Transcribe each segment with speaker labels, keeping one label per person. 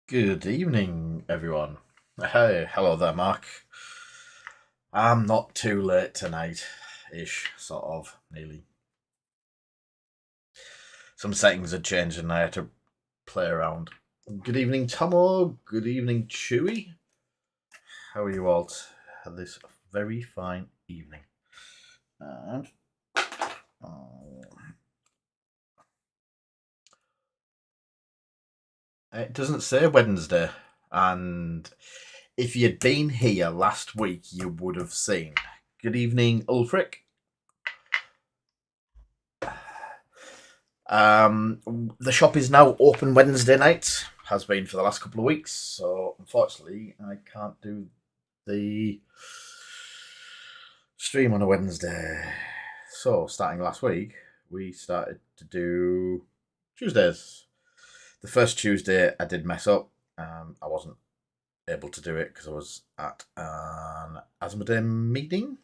Speaker 1: Good evening, everyone. Hey, hello there, Mark. I'm not too late tonight, ish, sort of, nearly. Some settings had changed and I had to play around. Good evening, Tomo. Good evening, Chewy. How are you all this very fine evening? And it doesn't say Wednesday, and if you'd been here last week, you would have seen. Good evening, Ulfric. The shop is now open Wednesday nights, has been for the last couple of weeks, so unfortunately I can't do the stream on a Wednesday. So starting last week, we started to do Tuesdays. The first Tuesday I did mess up. I wasn't able to do it because I was at an Asmodee meeting.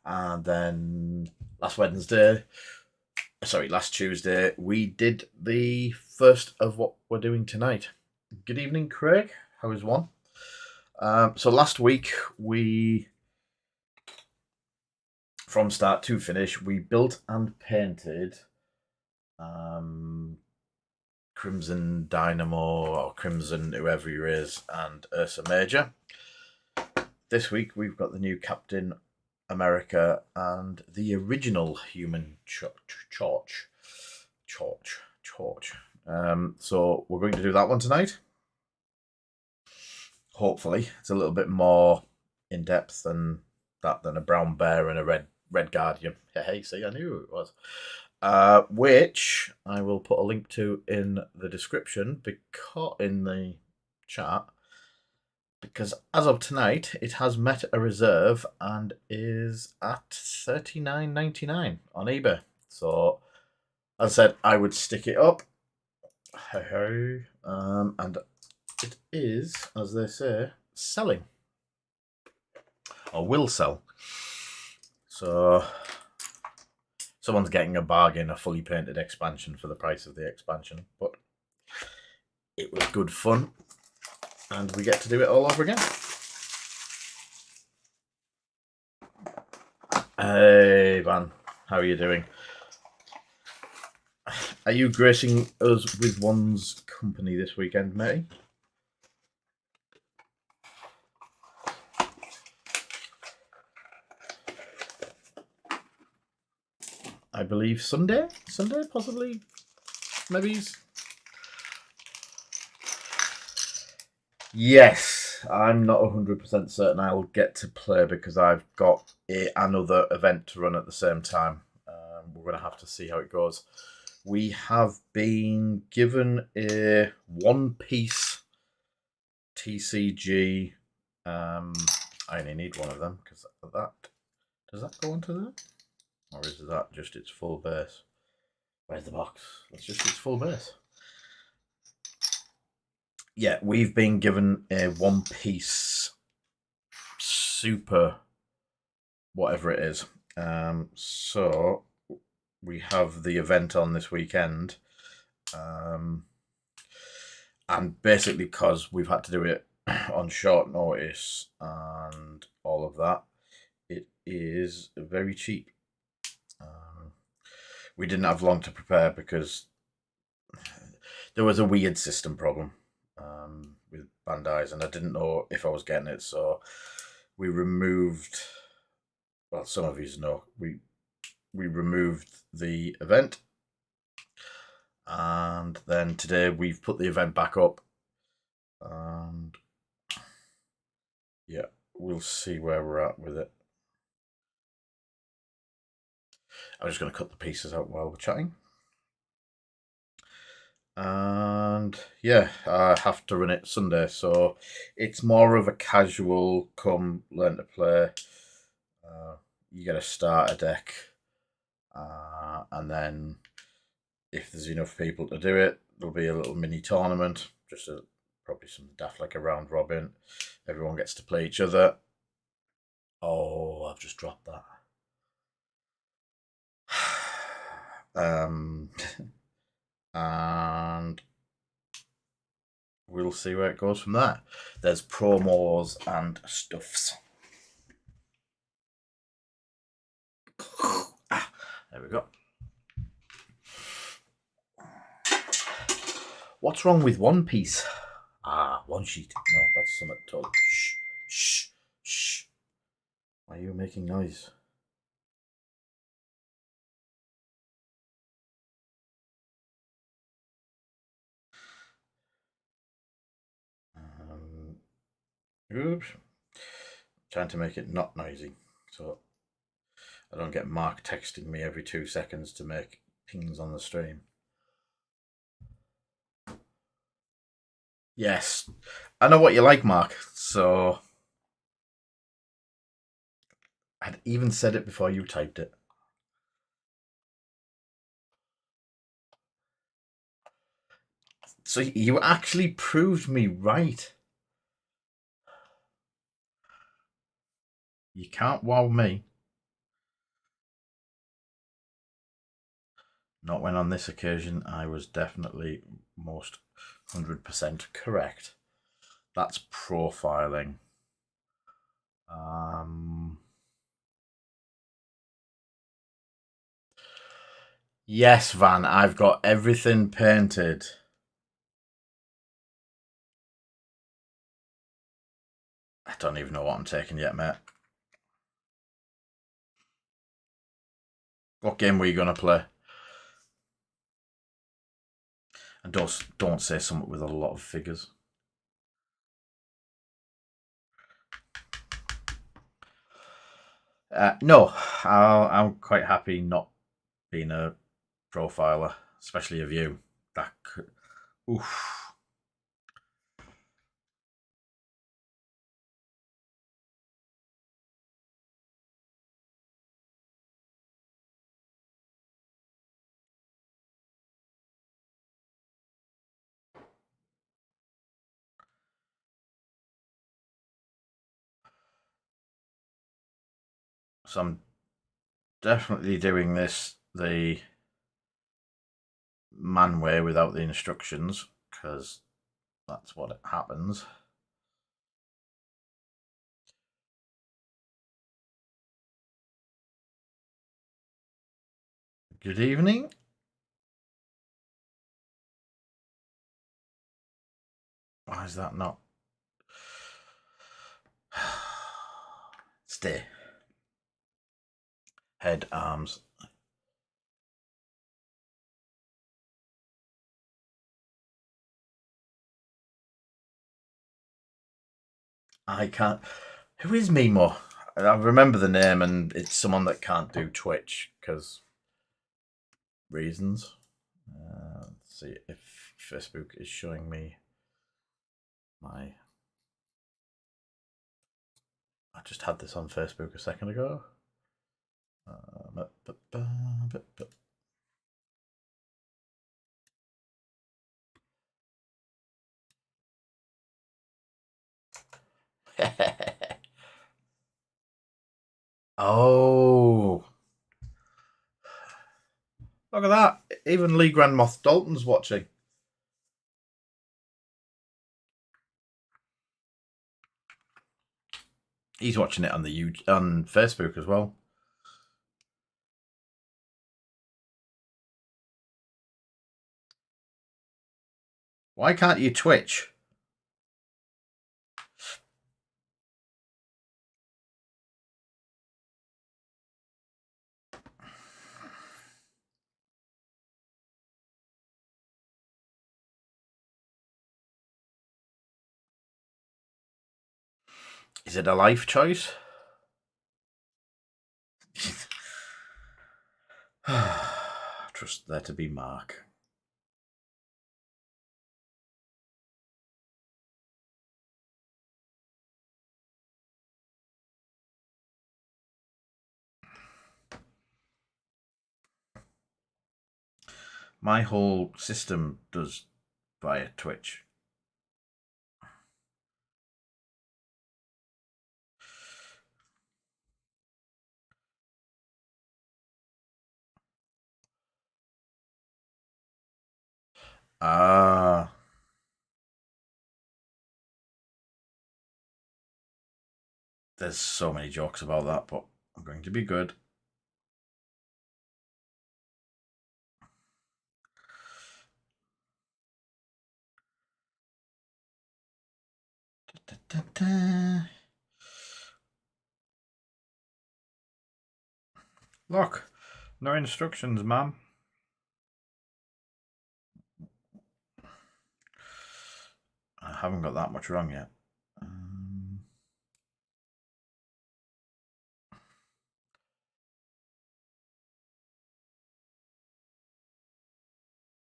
Speaker 1: And then last Tuesday, we did the first of what we're doing tonight. Good evening, Craig. How is one? So last week, from start to finish, we built and painted Crimson Dynamo, or Crimson whoever he is, and Ursa Major. This week, we've got the new Captain America and the original Human Torch. So we're going to do that one tonight. Hopefully, it's a little bit more in depth than a brown bear and a red guardian. Hey, see, I knew it was. Which I will put a link to in the description, because in the chat, because as of tonight, it has met a reserve and is at $39.99 on eBay. So, as I said, I would stick it up. And it is, as they say, selling. Or will sell. So, someone's getting a bargain, a fully painted expansion for the price of the expansion. But it was good fun. And we get to do it all over again. Hey, Van. How are you doing? Are you gracing us with one's company this weekend, matey? I believe Sunday, possibly, maybe. Yes, I'm not 100% certain I'll get to play because I've got another event to run at the same time. We're going to have to see how it goes. We have been given a one-piece TCG. I only need one of them because that does that go onto there, or is that just its full base? Where's the box? That's just its full base. Yeah, we've been given a one-piece super whatever it is. So we have the event on this weekend. And basically because we've had to do it on short notice and all of that, it is very cheap. We didn't have long to prepare because there was a weird system problem with Bandai's, and I didn't know if I was getting it, so we removed. Well, some of you know we removed the event, and then today we've put the event back up, and yeah, we'll see where we're at with it. I'm just going to cut the pieces out while we're chatting. And yeah, I have to run it Sunday, so it's more of a casual come learn to play. You get a starter deck, and then if there's enough people to do it, there'll be a little mini tournament, just probably some daft like a round robin. Everyone gets to play each other. Oh, I've just dropped that. And we'll see where it goes from there. There's promos and stuffs. There we go. What's wrong with One Piece? One sheet. No, that's something totally. Shh, shh, shh. Why are you making noise? Oops. Trying to make it not noisy, so I don't get Mark texting me every 2 seconds to make pings on the stream. Yes, I know what you like, Mark, so I'd even said it before you typed it. So you actually proved me right. You can't wow me. Not when on this occasion I was definitely most 100% correct. That's profiling. Yes, Van, I've got everything painted. I don't even know what I'm taking yet, mate. What game were you going to play? And don't say something with a lot of figures. No, I'm quite happy not being a profiler, especially of you. That could, oof. So I'm definitely doing this the man way without the instructions, because that's what happens. Good evening. Why is that not? Stay. Head, arms. I can't. Who is Mimo? I remember the name, and it's someone that can't do Twitch because reasons. Let's see if Facebook is showing me my. I just had this on Facebook a second ago. Oh, look at that! Even Lee Grandmoth Dalton's watching. He's watching it on on Facebook as well. Why can't you Twitch? Is it a life choice? Trust there to be Mark. My whole system does via Twitch. Ah. There's so many jokes about that, but I'm going to be good. Da, da, da. Look, no instructions, ma'am. I haven't got that much wrong yet.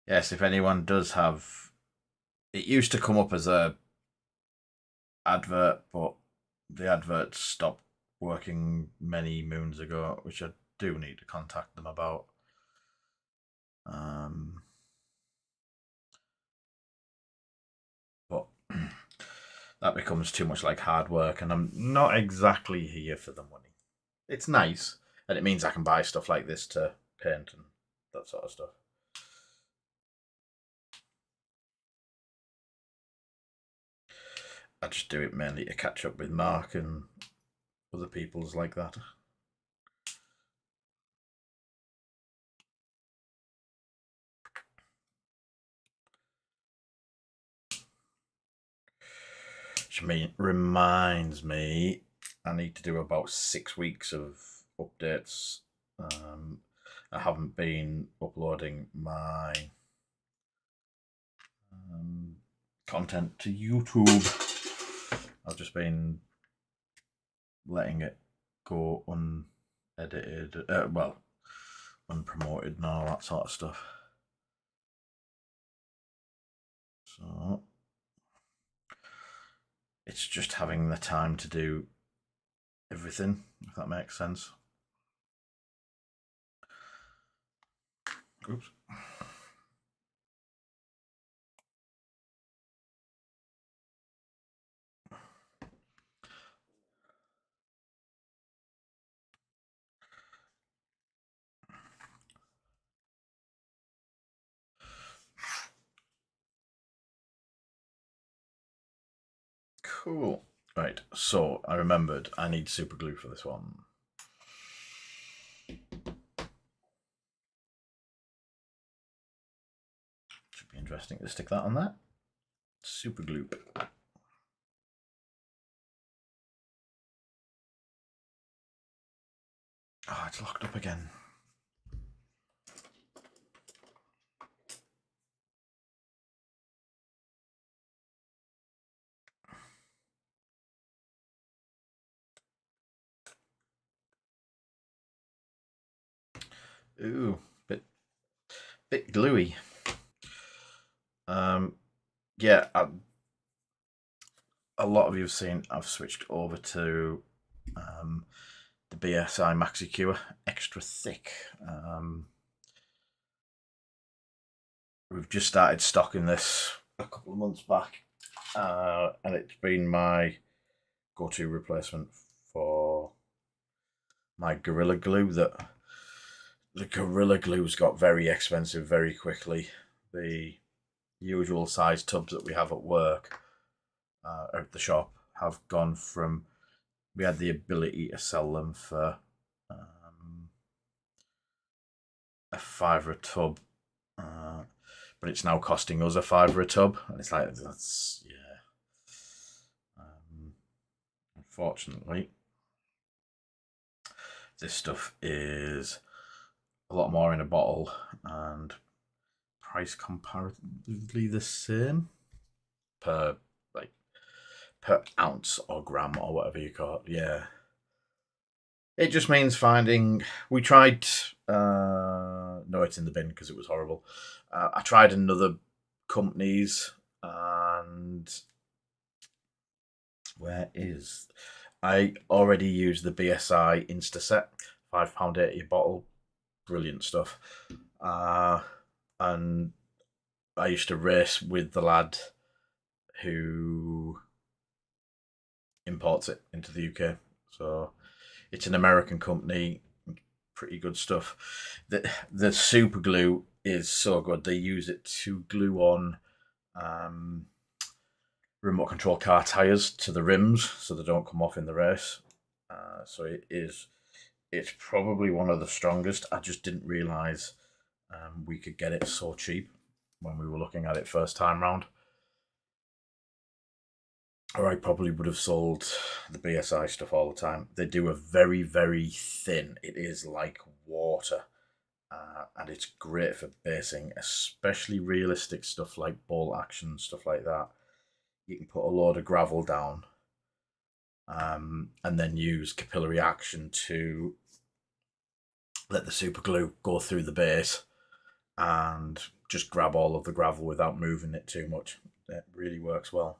Speaker 1: Yes, if anyone does have, it used to come up as a advert, but the advert stopped working many moons ago, which I do need to contact them about. But that becomes too much like hard work, and I'm not exactly here for the money. It's nice, and it means I can buy stuff like this to paint and that sort of stuff. I just do it mainly to catch up with Mark and other people's like that. Which reminds me, I need to do about 6 weeks of updates. I haven't been uploading my content to YouTube. I've just been letting it go unedited, well, unpromoted and all that sort of stuff. So it's just having the time to do everything, if that makes sense. Oops. Cool. Right, so I remembered I need super glue for this one. Should be interesting to stick that on there. Super glue. Oh, it's locked up again. Ooh, bit gluey. Yeah, a lot of you have seen I've switched over to the BSI Maxi Cure extra thick. We've just started stocking this a couple of months back, and it's been my go-to replacement for my Gorilla Glue. That the Gorilla Glue's got very expensive very quickly. The usual size tubs that we have at work, at the shop, have gone from, we had the ability to sell them for a fiver a tub, but it's now costing us a fiver a tub, and it's like, that's, yeah. Unfortunately, this stuff is a lot more in a bottle and price comparatively the same per, like, per ounce or gram or whatever you call it. Yeah. It just means finding. We tried. No, it's in the bin because it was horrible. I tried another company's, and where is? I already used the BSI Instaset, £5.80 a bottle, brilliant stuff. And I used to race with the lad who imports it into the UK. So it's an American company, pretty good stuff. The super glue is so good. They use it to glue on remote control car tires to the rims so they don't come off in the race. So it's probably one of the strongest. I just didn't realise we could get it so cheap when we were looking at it first time round. Or I probably would have sold the BSI stuff all the time. They do a very, very thin. It is like water. And it's great for basing, especially realistic stuff like ball action, stuff like that. You can put a load of gravel down and then use capillary action to let the super glue go through the base and just grab all of the gravel without moving it too much. It really works well.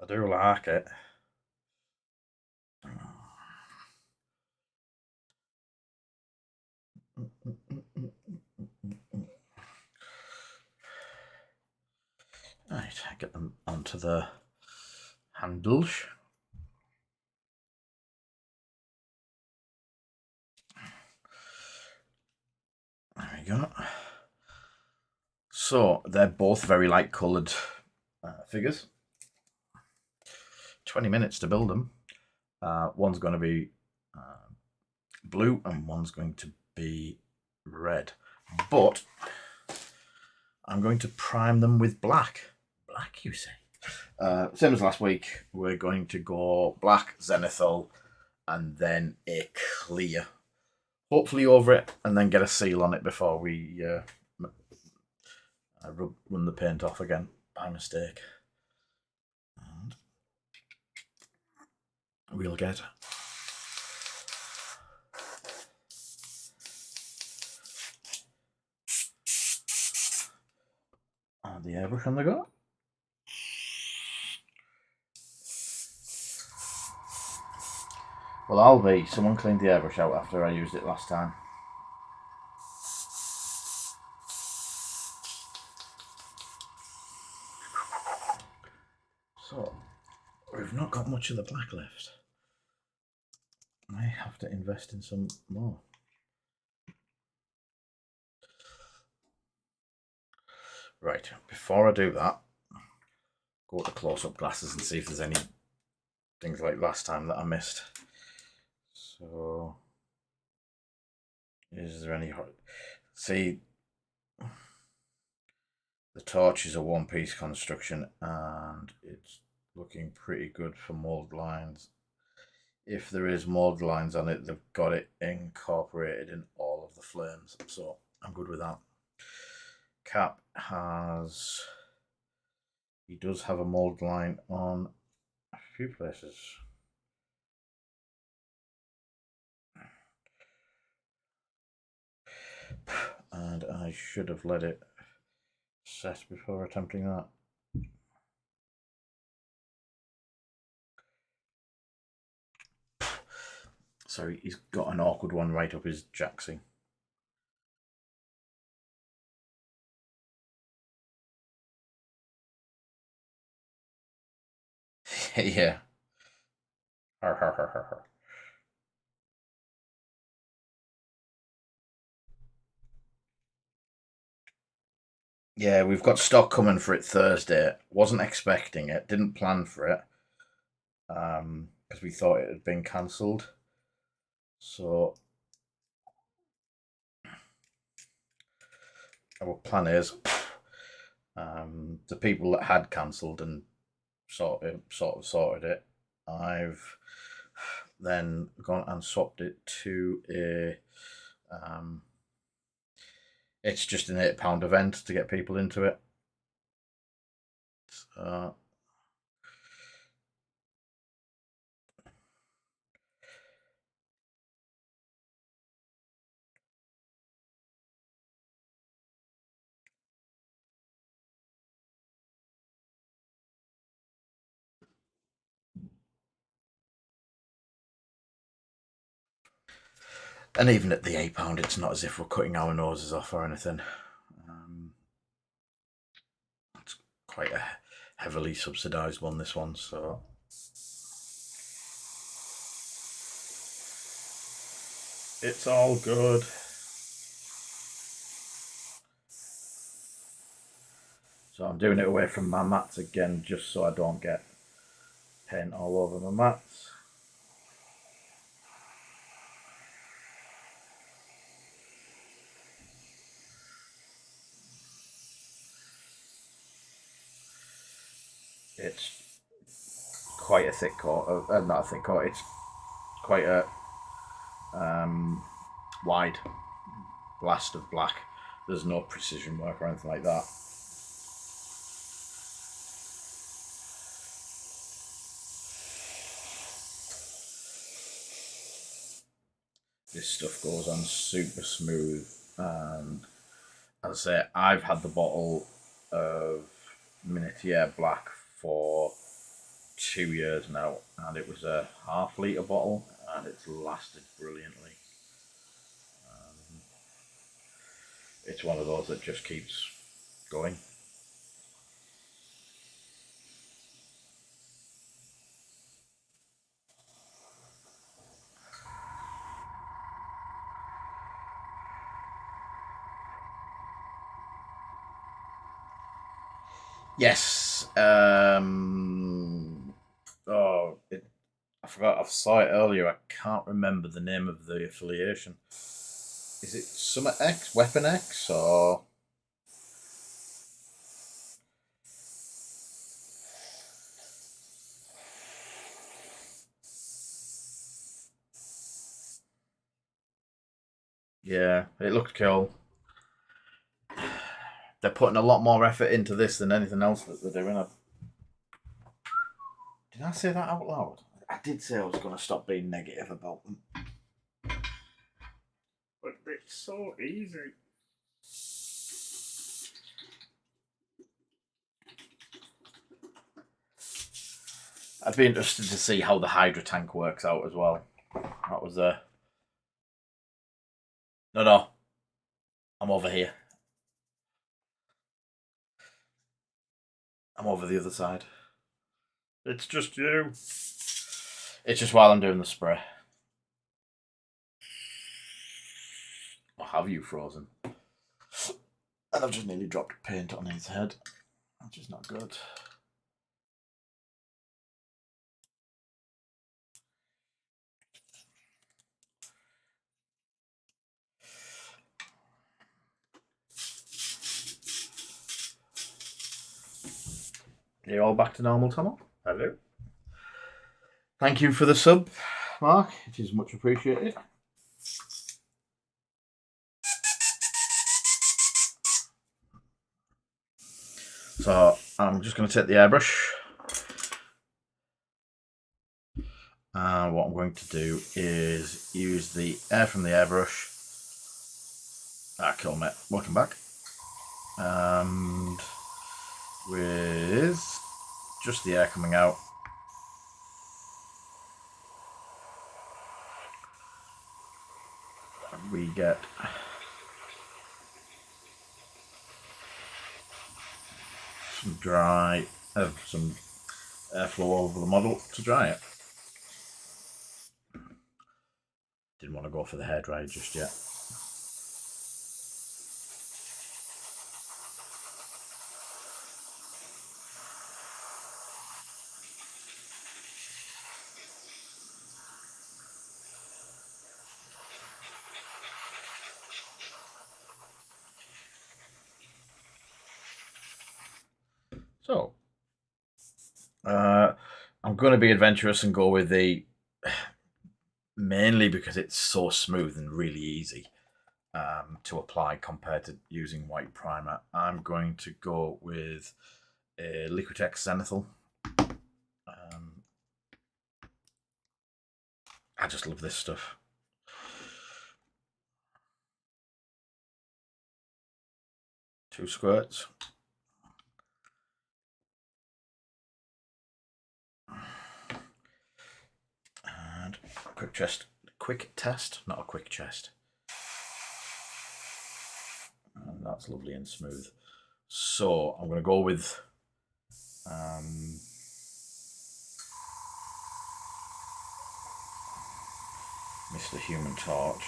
Speaker 1: I do like it. Right, get them onto the handles. There we go. So they're both very light coloured figures. 20 minutes to build them. One's going to be blue and one's going to be red. But I'm going to prime them with black. Black, you say? Same as last week, we're going to go black zenithal and then a clear. Hopefully over it, and then get a seal on it before we run the paint off again by mistake. And we'll get the airbrush on the go. Well, I'll be. Someone cleaned the airbrush out after I used it last time. So, we've not got much of the black left. I have to invest in some more. Right, before I do that, go to close-up glasses and see if there's any things like last time that I missed. So, is there any... See, the torch is a one-piece construction and it's looking pretty good for mould lines. If there is mould lines on it, they've got it incorporated in all of the flames, so I'm good with that. Cap has... He does have a mould line on a few places. And I should have let it set before attempting that. Sorry, he's got an awkward one right up his jacksy. Yeah. Har har har har har. Yeah, we've got stock coming for it Thursday. Wasn't expecting it, didn't plan for it. Because we thought it had been cancelled. So our plan is the people that had cancelled and sort of sorted it. I've then gone and swapped it to a it's just an £8 event to get people into it. And even at the £8, it's not as if we're cutting our noses off or anything. It's quite a heavily subsidised one, this one, so... It's all good. So I'm doing it away from my mats again, just so I don't get paint all over my mats. It's quite a thick coat. Not a thick coat. It's quite a wide blast of black. There's no precision work or anything like that. This stuff goes on super smooth, and as I say, I've had the bottle of Miniatier Black for 2 years now, and it was a half-litre bottle, and it's lasted brilliantly. It's one of those that just keeps going. Yes. I forgot. I saw it earlier. I can't remember the name of the affiliation. Is it Summit X, Weapon X, or yeah? It looked cool. They're putting a lot more effort into this than anything else that they're doing. Did I say that out loud? I did say I was going to stop being negative about them. But it's so easy. I'd be interested to see how the Hydra tank works out as well. That was No. I'm over here. I'm over the other side. It's just you. It's just while I'm doing the spray. Or have you frozen? And I've just nearly dropped paint on his head, which is not good. Are you all back to normal, Tomo? Hello. Thank you for the sub, Mark. It is much appreciated. So I'm just going to take the airbrush. And what I'm going to do is use the air from the airbrush. Cool, mate. Welcome back. And with just the air coming out, we get some some airflow over the model to dry it. Didn't want to go for the hairdryer just yet. So, I'm going to be adventurous and go with the, mainly because it's so smooth and really easy to apply compared to using white primer. I'm going to go with a Liquitex Zenithal. I just love this stuff. Two squirts. And quick test, not a quick chest. And that's lovely and smooth. So I'm going to go with Mr. Human Torch.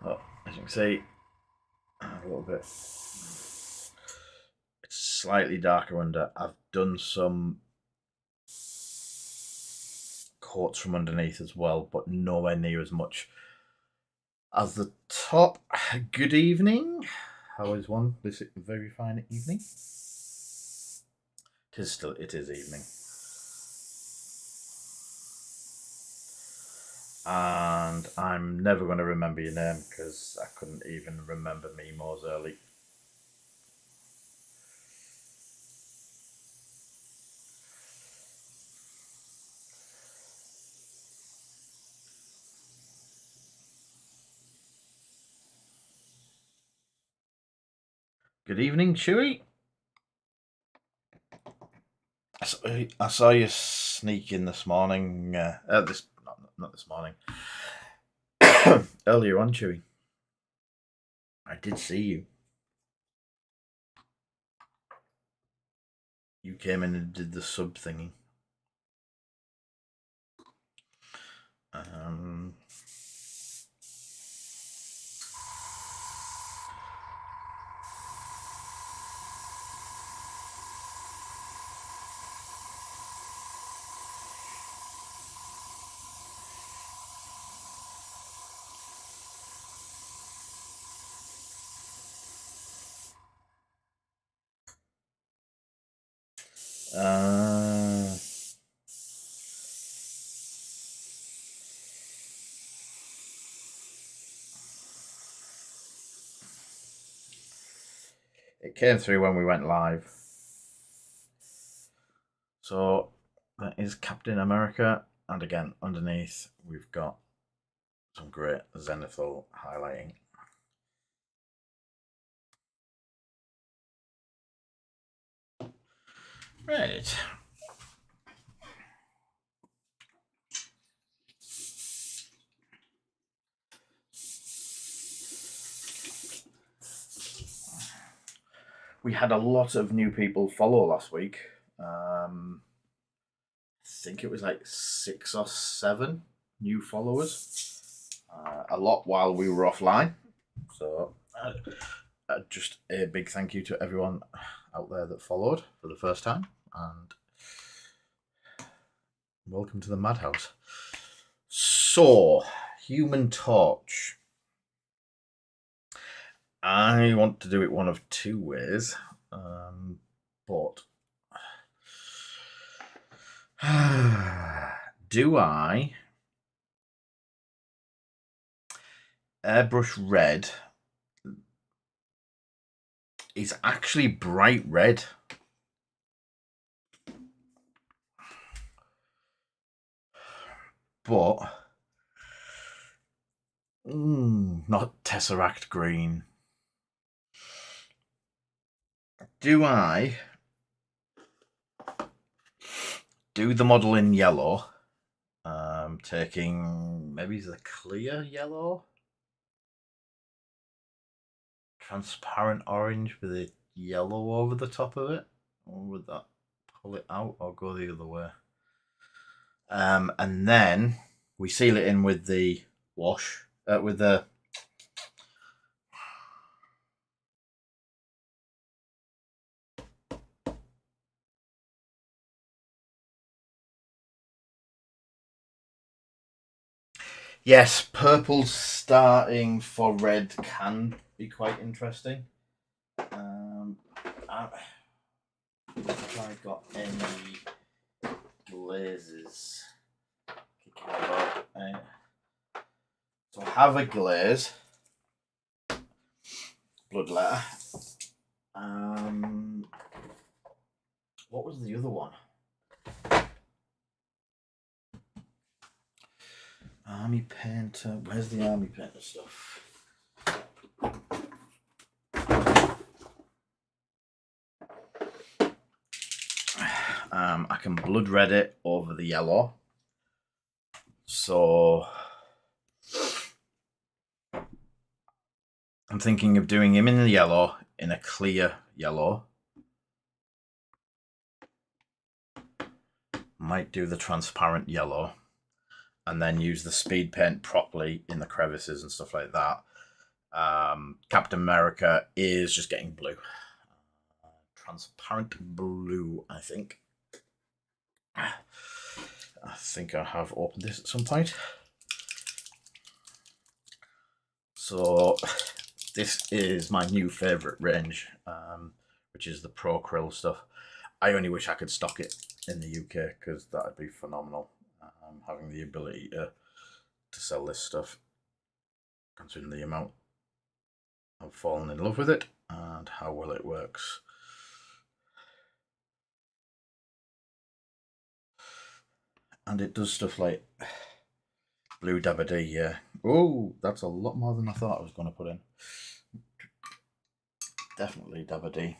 Speaker 1: Oh, as you can see, a little bit. It's slightly darker under. I've done some coats from underneath as well, but nowhere near as much as the top. Good evening. How is one this very fine evening? It is evening. And I'm never going to remember your name because I couldn't even remember Memo's early. Good evening, Chewy. I saw you sneak in this morning. Not this morning. Earlier on, Chewy. I did see you. You came in and did the sub thingy. It came through when we went live. So that is Captain America, and again underneath we've got some great zenithal highlighting. Right. We had a lot of new people follow last week. I think it was like 6 or 7 new followers. A lot while we were offline. So just a big thank you to everyone out there that followed for the first time. And welcome to the Madhouse. So, Human Torch. I want to do it one of 2 ways, but do I airbrush red? It's actually bright red. But not Tesseract green. Do I do the model in yellow? Taking maybe the clear yellow, transparent orange with a yellow over the top of it, or would that pull it out or go the other way? And then we seal it in with the wash, with the yes, purple starting for red can be quite interesting. If I got any glazes kicking about, so I have a glaze, bloodletter. What was the other one? Army painter. Where's the army painter stuff? I can blood red it over the yellow. So I'm thinking of doing him in the yellow, in a clear yellow. Might do the transparent yellow and then use the speed paint properly in the crevices and stuff like that. Captain America is just getting blue. Transparent blue, I think. I think I have opened this at some point. So this is my new favourite range, which is the Pro Krill stuff. I only wish I could stock it in the UK because that would be phenomenal. Having the ability to sell this stuff, considering the amount I've fallen in love with it and how well it works. And it does stuff like blue dabba D, yeah. Oh, that's a lot more than I thought I was going to put in. Definitely dabba D.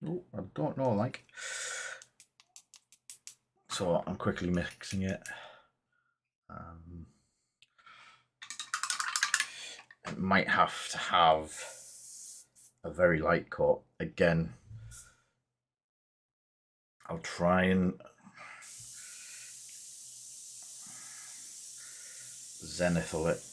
Speaker 1: Oh, I don't know, like. So I'm quickly mixing it. It might have to have a very light coat. Again, I'll try and zenithal it.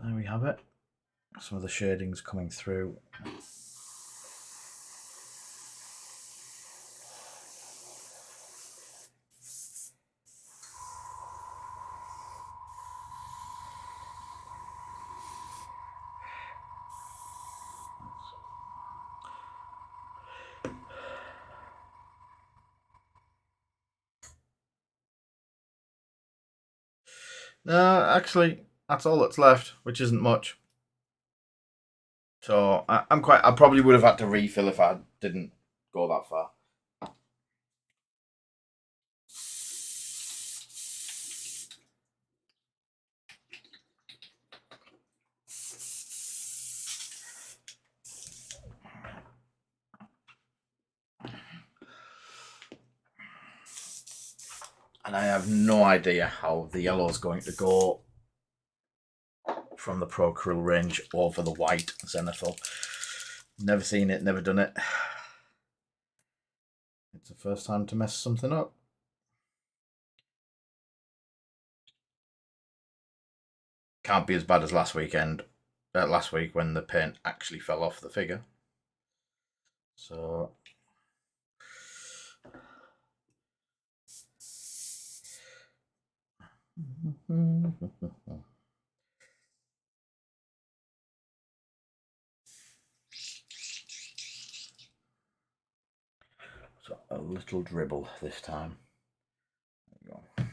Speaker 1: So there we have it. Some of the shadings coming through. No, actually, that's all that's left, which isn't much. So I'm quite. I probably would have had to refill if I didn't go that far. And I have no idea how the yellow is going to go from the Pro Krill range over the white zenithal. Never seen it, never done it. It's the first time to mess something up. Can't be as bad as last week when the paint actually fell off the figure. So so a little dribble this time. There you go.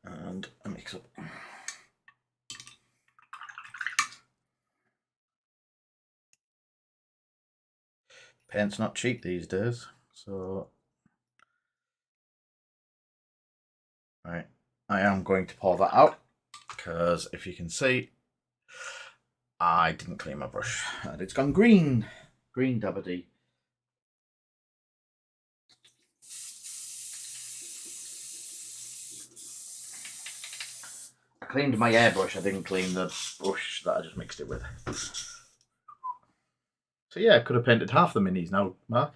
Speaker 1: And a mix up. Paint's not cheap these days, so right, I am going to pour that out because if you can see, I didn't clean my brush and it's gone green. Green dabba D. I cleaned my airbrush, I didn't clean the brush that I just mixed it with. So yeah, I could have painted half the minis now, Mark.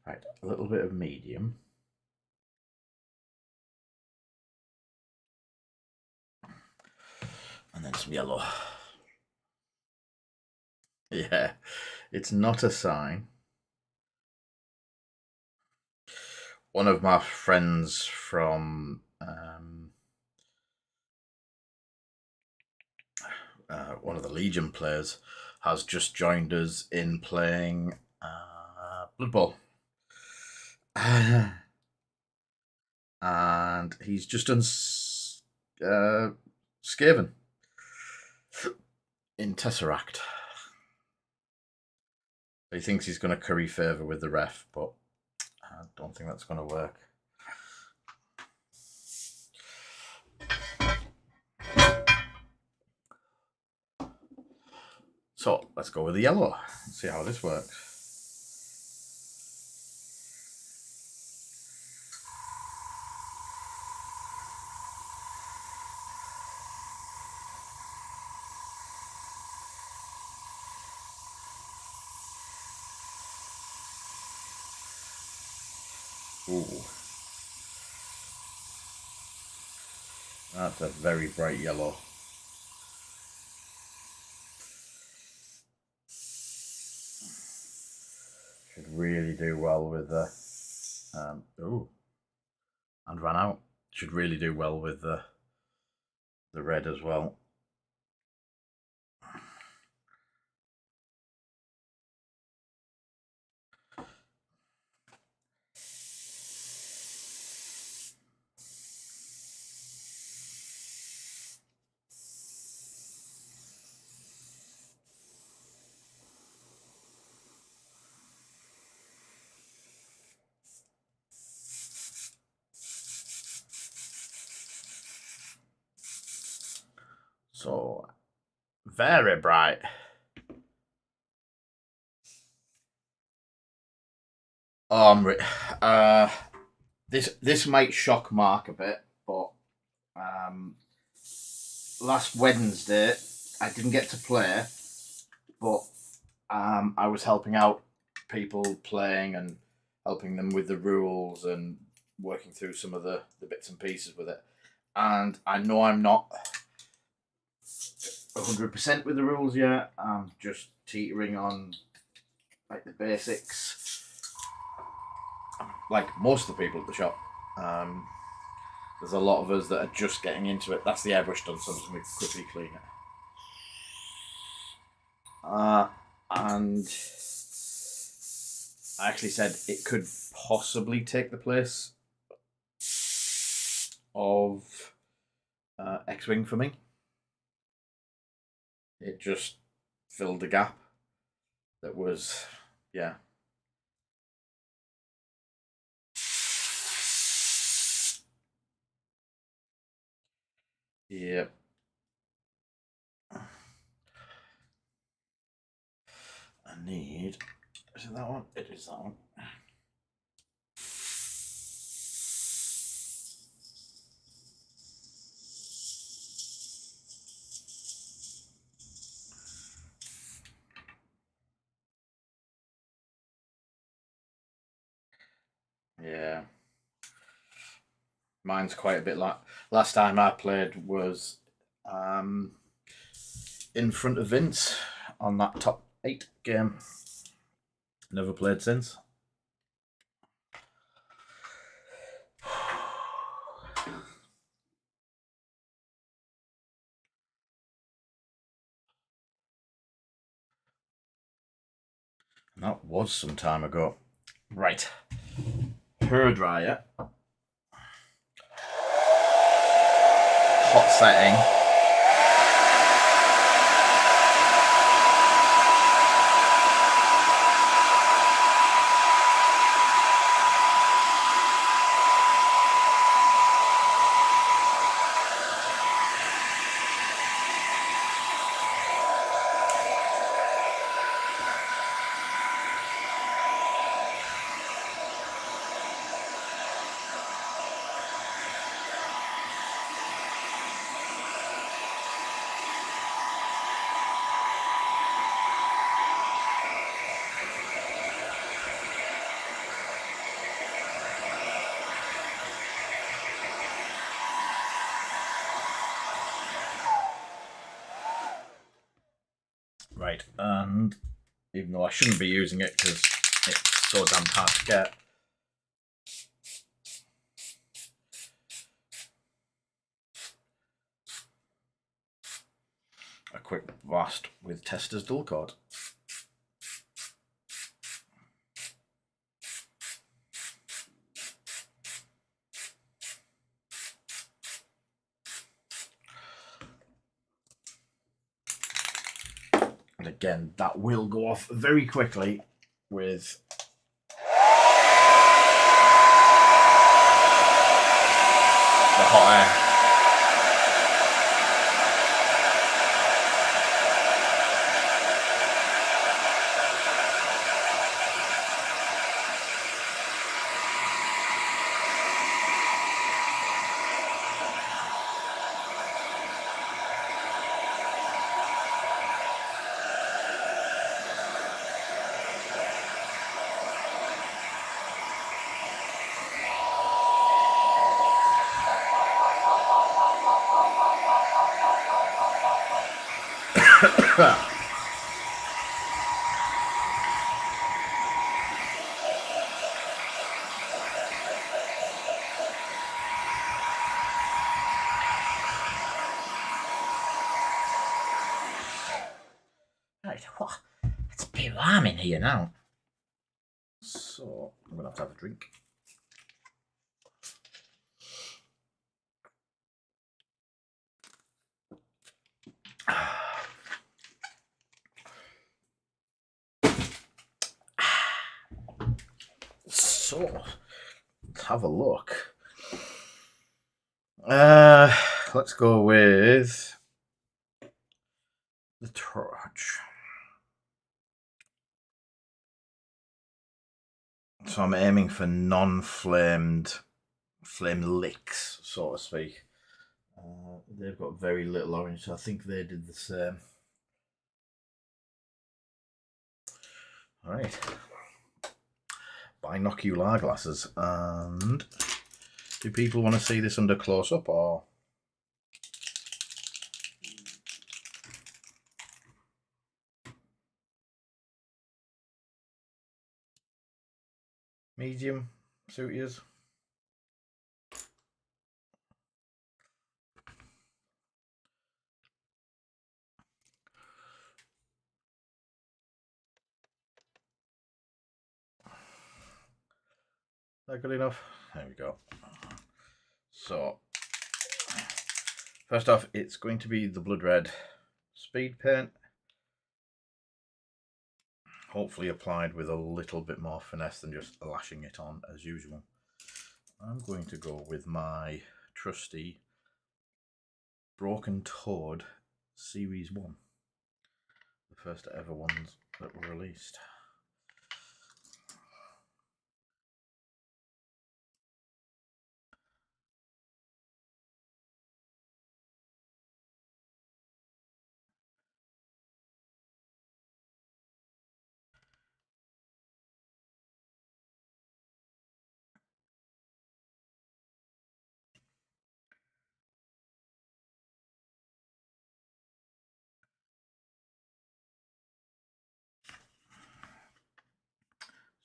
Speaker 1: Right, a little bit of medium. And And then some yellow. Yeah, it's not a sign. One of my friends from one of the Legion players has just joined us in playing Blood Bowl. And he's just done Skaven in Tesseract. He thinks he's going to curry favour with the ref, but I don't think that's going to work. So let's go with the yellow and see how this works. Ooh. That's a very bright yellow. Should really do well with the ooh, and ran out. Should really do well with the red as well. So very bright. This might shock Mark a bit, but last Wednesday I didn't get to play, but I was helping out people playing and helping them with the rules and working through some of the bits and pieces with it. And I know I'm not 100% with the rules yet. I'm just teetering on like the basics, like most of the people at the shop. There's a lot of us that are just getting into it. That's the airbrush done, so I'm just going to quickly clean it. And I actually said it could possibly take the place of X-Wing for me. It just filled a gap that was, yeah. Yeah. I need, is it that one? It is that one. Yeah. Mine's quite a bit like last time I played was in front of Vince on that top 8 game. Never played since. And that was some time ago. Right. Hairdryer. Hot setting. Right, and even though I shouldn't be using it because it's so damn hard to get, a quick blast with Tester's dual cord. And again, that will go off very quickly with the hot air. Right, it's a bit warm in here now. So I'm gonna have to have a drink. So let's have a look. Let's go with the torch. So I'm aiming for non-flamed flame licks, so to speak. They've got very little orange, so I think they did the same. All right. Binocular glasses. And do people want to see this under close-up or? Medium suit yours? That good enough? There we go. So, first off, it's going to be the blood red speed paint. Hopefully applied with a little bit more finesse than just lashing it on as usual. I'm going to go with my trusty Broken Toad Series 1. The first ever ones that were released.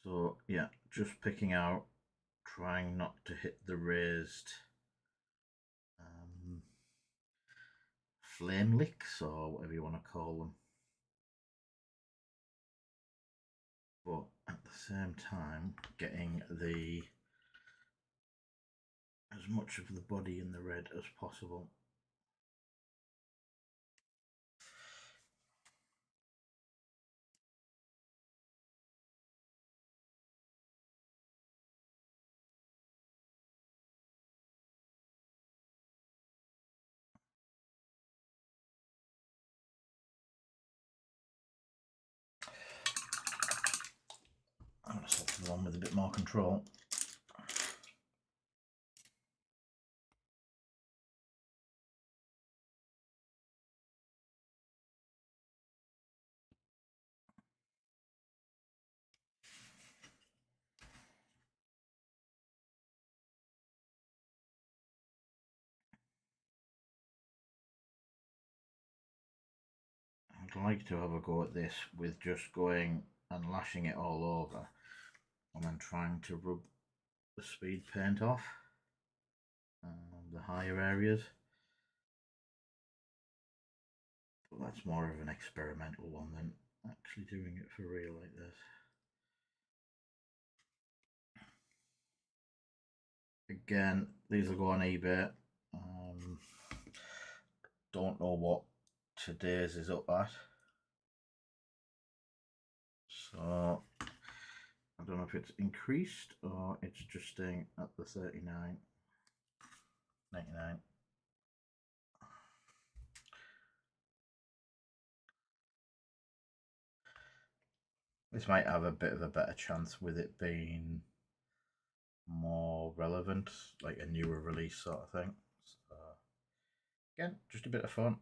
Speaker 1: So yeah, just picking out, trying not to hit the raised flame licks or whatever you want to call them. But at the same time, getting as much of the body in the red as possible. I'm going to select the one with a bit more control. I'd like to have a go at this with just going and lashing it all over and then trying to rub the speed paint off the higher areas. But that's more of an experimental one than actually doing it for real like this. Again, these will go on eBay. Don't know what today's is up at. So I don't know if it's increased or it's just staying at the 39.99. This might have a bit of a better chance with it being more relevant, like a newer release sort of thing. So, again, just a bit of fun.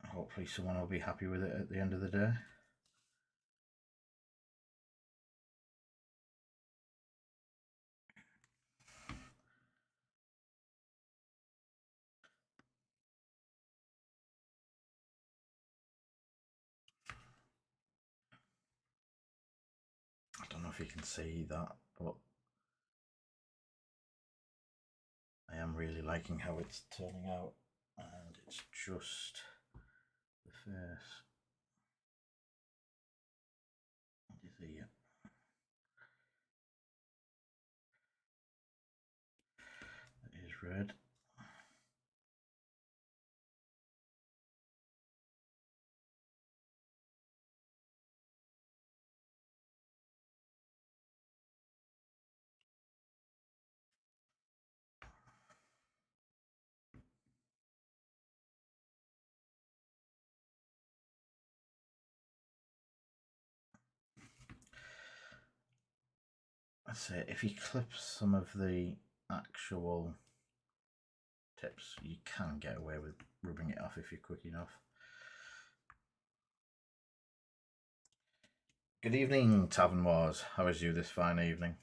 Speaker 1: Hopefully someone will be happy with it at the end of the day. I don't know if you can see that, but I am really liking how it's turning out, and it's just the face. What do you see it? It is red. I say if you clip some of the actual tips, you can get away with rubbing it off if you're quick enough. Good evening, Tavern Wars. How is you this fine evening?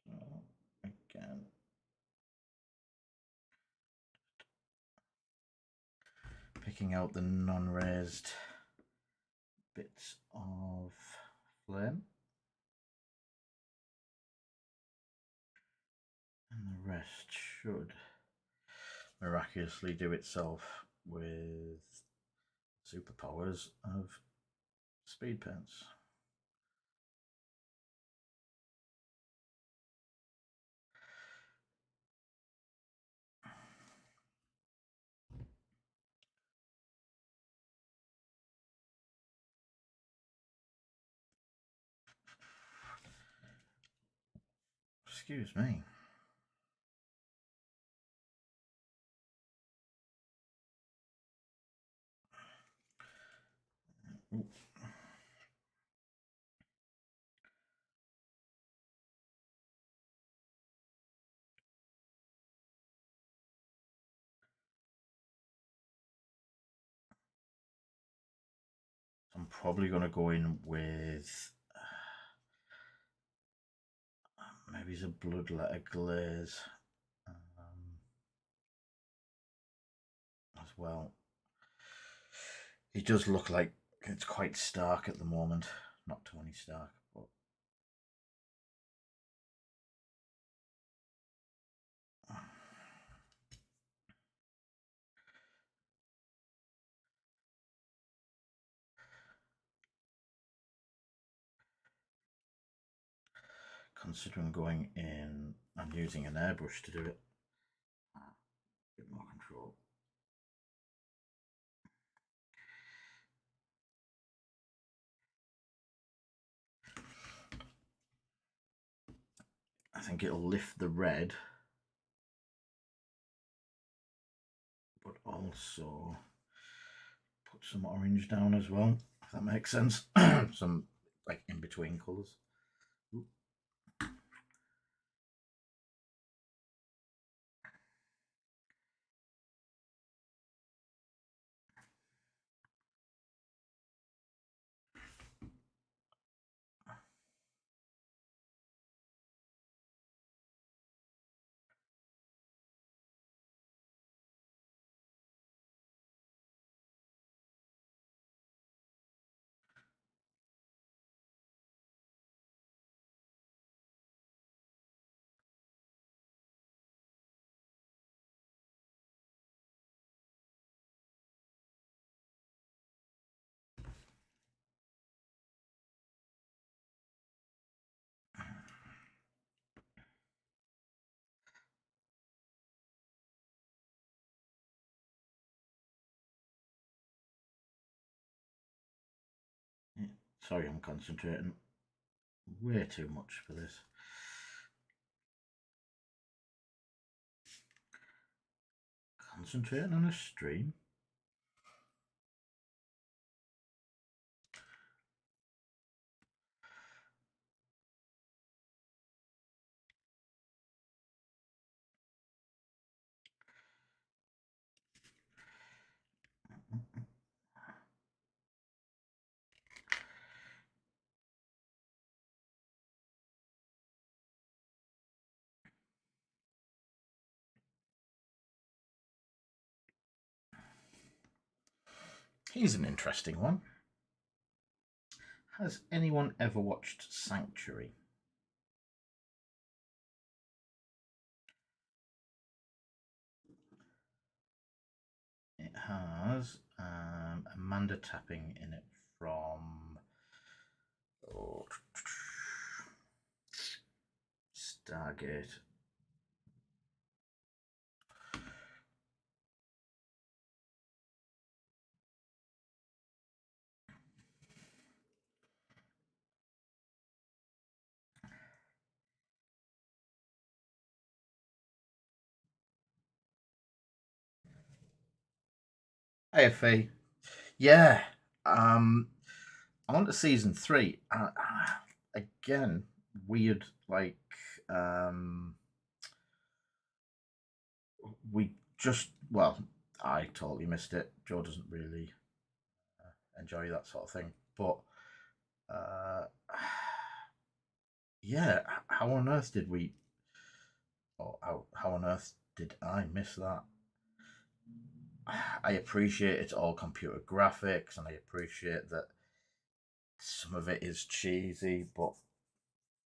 Speaker 1: So, again, picking out the non-raised bits of flame, and the rest should miraculously do itself with superpowers of speed paints. Excuse me. Ooh. I'm probably going to go in with maybe it's a bloodletter glaze as well. It does look like it's quite stark at the moment. Not Tony Stark, but considering going in and using an airbrush to do it, a bit more control. I think it'll lift the red, but also put some orange down as well, if that makes sense. Some like in between colours. Sorry, I'm concentrating way too much for this. Concentrating on a stream. Here's an interesting one. Has anyone ever watched Sanctuary? It has Amanda Tapping in it from Stargate. AFA. Yeah. I'm on to season 3. Again, weird. Like, we just, well, I totally missed it. Joe doesn't really enjoy that sort of thing. But, yeah, how on earth did we, or how on earth did I miss that? I appreciate it's all computer graphics, and I appreciate that some of it is cheesy, but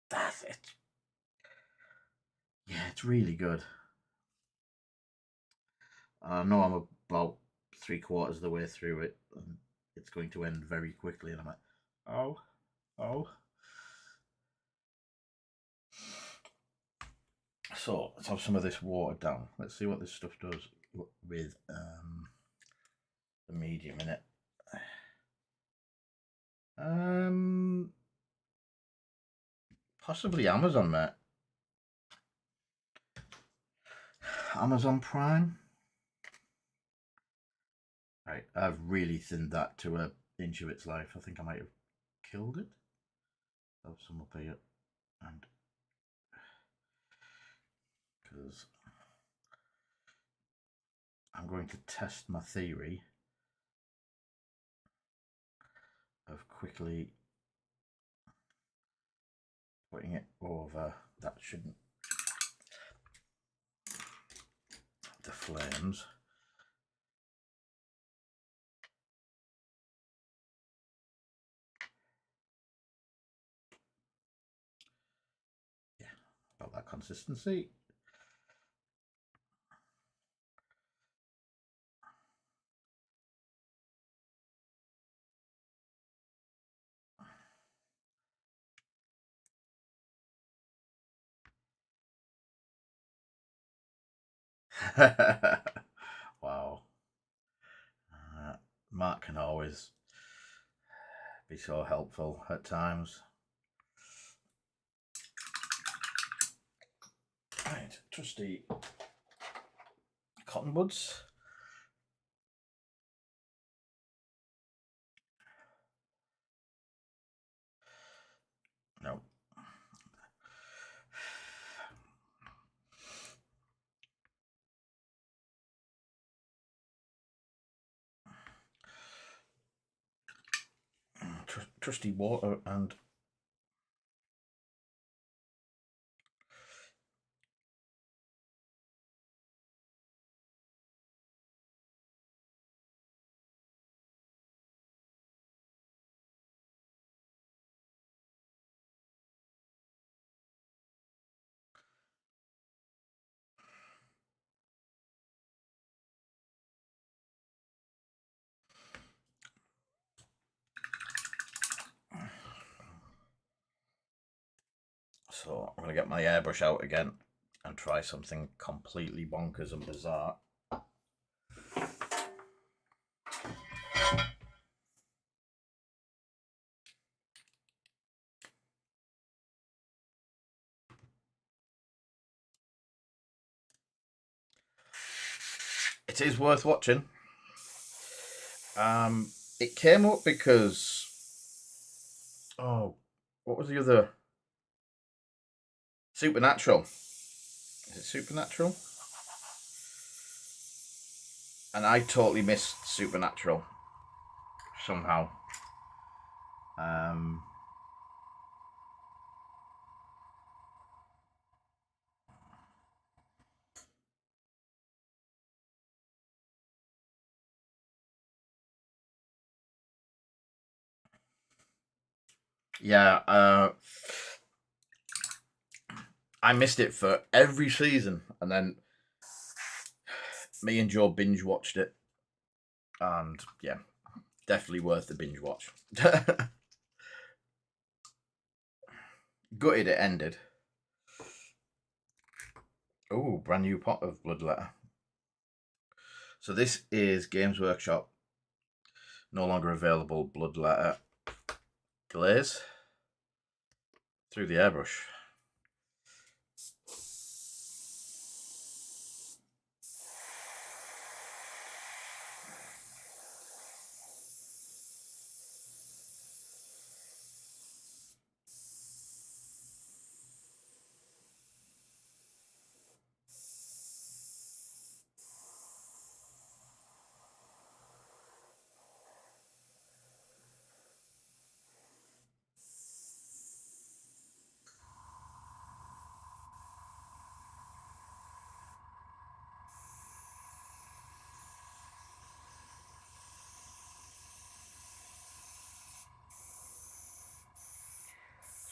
Speaker 1: that's it. Yeah, it's really good. I know I'm about 3/4 of the way through it, and it's going to end very quickly, and I'm like, oh, oh. So let's have some of this watered down. Let's see what this stuff does with the medium in it. Possibly Amazon, mate. Amazon Prime. Right, I've really thinned that to an inch of its life. I think I might have killed it. Have some up here, and because I'm going to test my theory of quickly putting it over. That shouldn't. The flames. Yeah, about that consistency. Wow. Mark can always be so helpful at times. Right, trusty cotton buds. trusty water and so I'm going to get my airbrush out again and try something completely bonkers and bizarre. It is worth watching. It came up because, oh, what was the other? Supernatural. Is it Supernatural? And I totally missed Supernatural somehow. Yeah, I missed it for every season, and then me and Joe binge watched it, and yeah, definitely worth the binge watch. Gutted it ended. Oh, brand new pot of Bloodletter. So this is Games Workshop. No longer available Bloodletter glaze through the airbrush.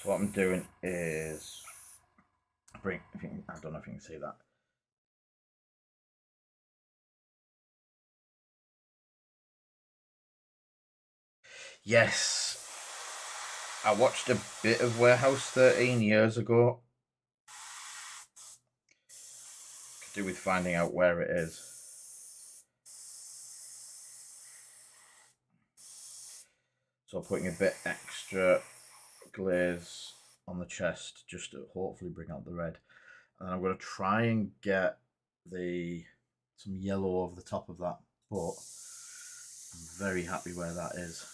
Speaker 1: So what I'm doing is bring. I don't know if you can see that. Yes, I watched a bit of Warehouse 13 years ago. Could do with finding out where it is. So putting a bit extra glaze on the chest just to hopefully bring out the red. And I'm going to try and get some yellow over the top of that, but I'm very happy where that is.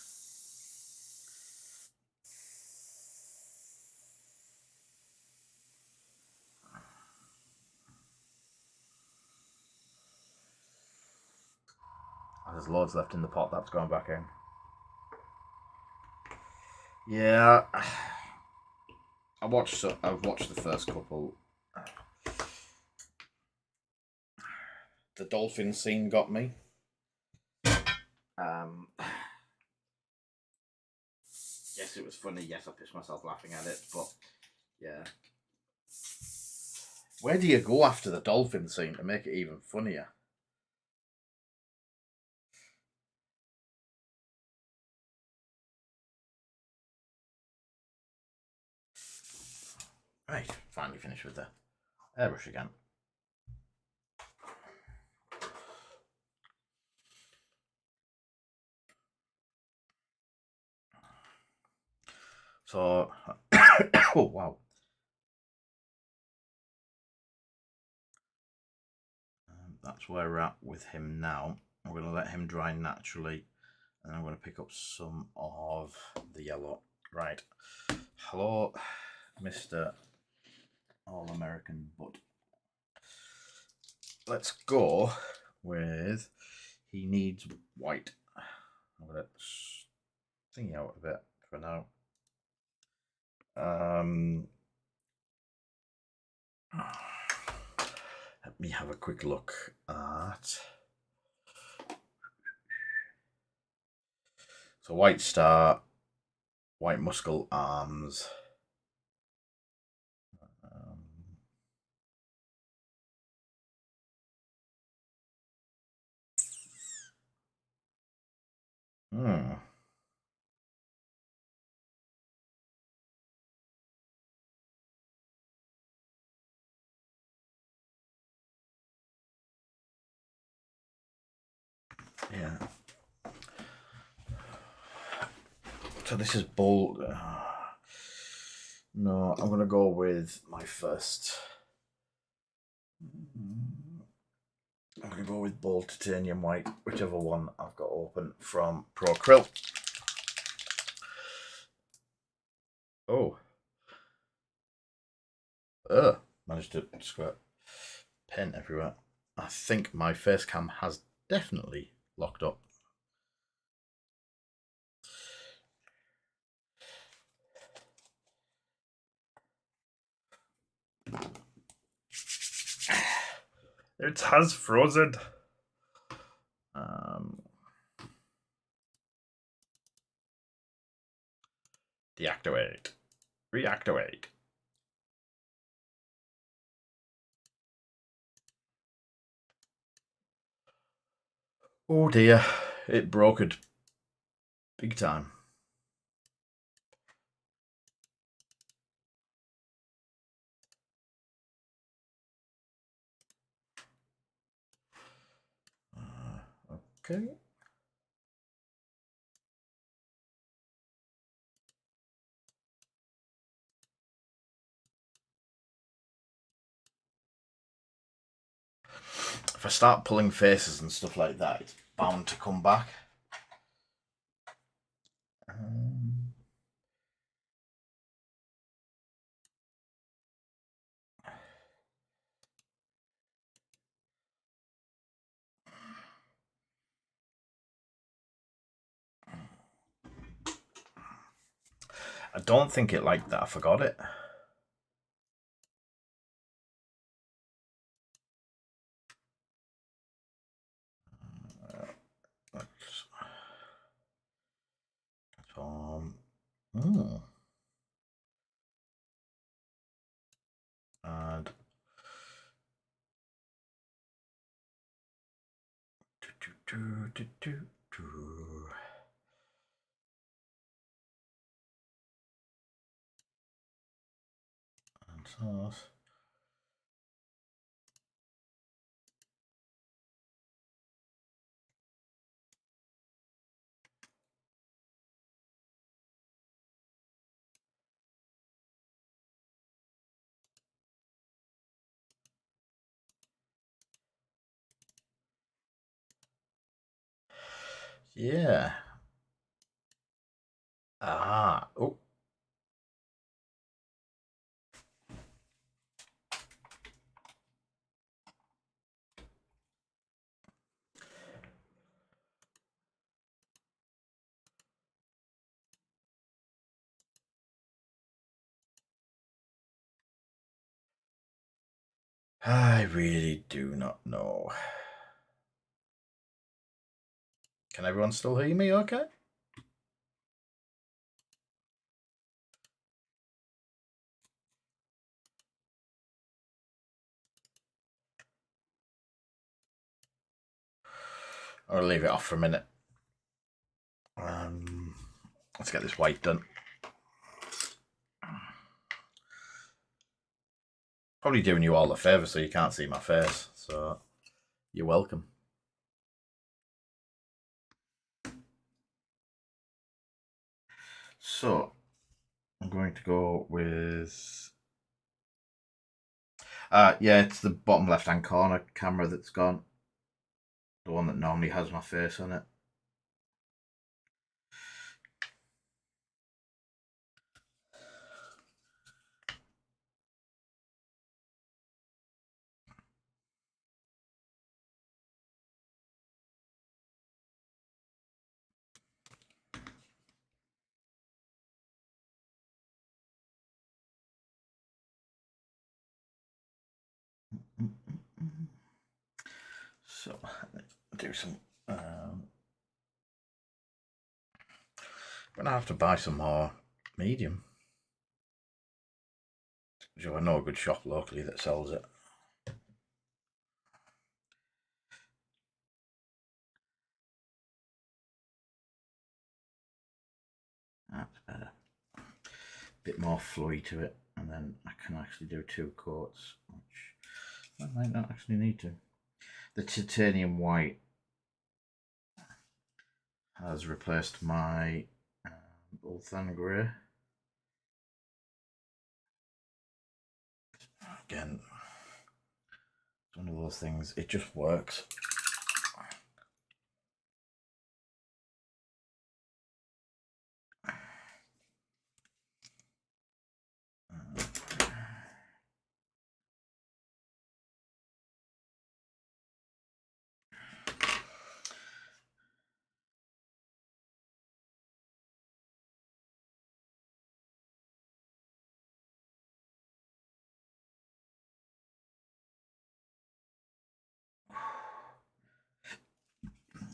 Speaker 1: There's loads left in the pot. That's going back in. Yeah, I've watched the first couple. The dolphin scene got me. Yes, it was funny. Yes, I pissed myself laughing at it, but yeah. Where do you go after the dolphin scene to make it even funnier? Right, finally finished with the airbrush again. So, oh wow. That's where we're at with him now. I'm going to let him dry naturally, and I'm going to pick up some of the yellow. Right. Hello, Mr. All-American Bud. Let's go with he needs white. I'm going to thingy out a bit for now. Let me have a quick look at. So white star, white muscle arms. Hmm. Yeah. So this is bold. No, I'm going to go with my first. I'm going to go with bold titanium white, whichever one I've got open from Pro Krill. Oh. Managed to squirt pen everywhere. I think my face cam has definitely locked up.
Speaker 2: It has frozen.
Speaker 1: Deactivate. Reactivate. Oh dear, it broke it big time. Okay. If I start pulling faces and stuff like that, it's bound to come back. I don't think it liked that. I forgot it. And sauce. Yeah. Oh. I really do not know. Can everyone still hear me okay? I'll leave it off for a minute. Let's get this white done. Probably doing you all a favour so you can't see my face, so you're welcome. So, I'm going to go with... yeah, it's the bottom left-hand corner camera that's gone. The one that normally has my face on it. So let's do some. I'm gonna have to buy some more medium. I know a good shop locally that sells it. That's better. A bit more flowy to it, and then I can actually do 2 coats, which I might not actually need to. The titanium white has replaced my Ulthan grey. Again, it's one of those things, it just works.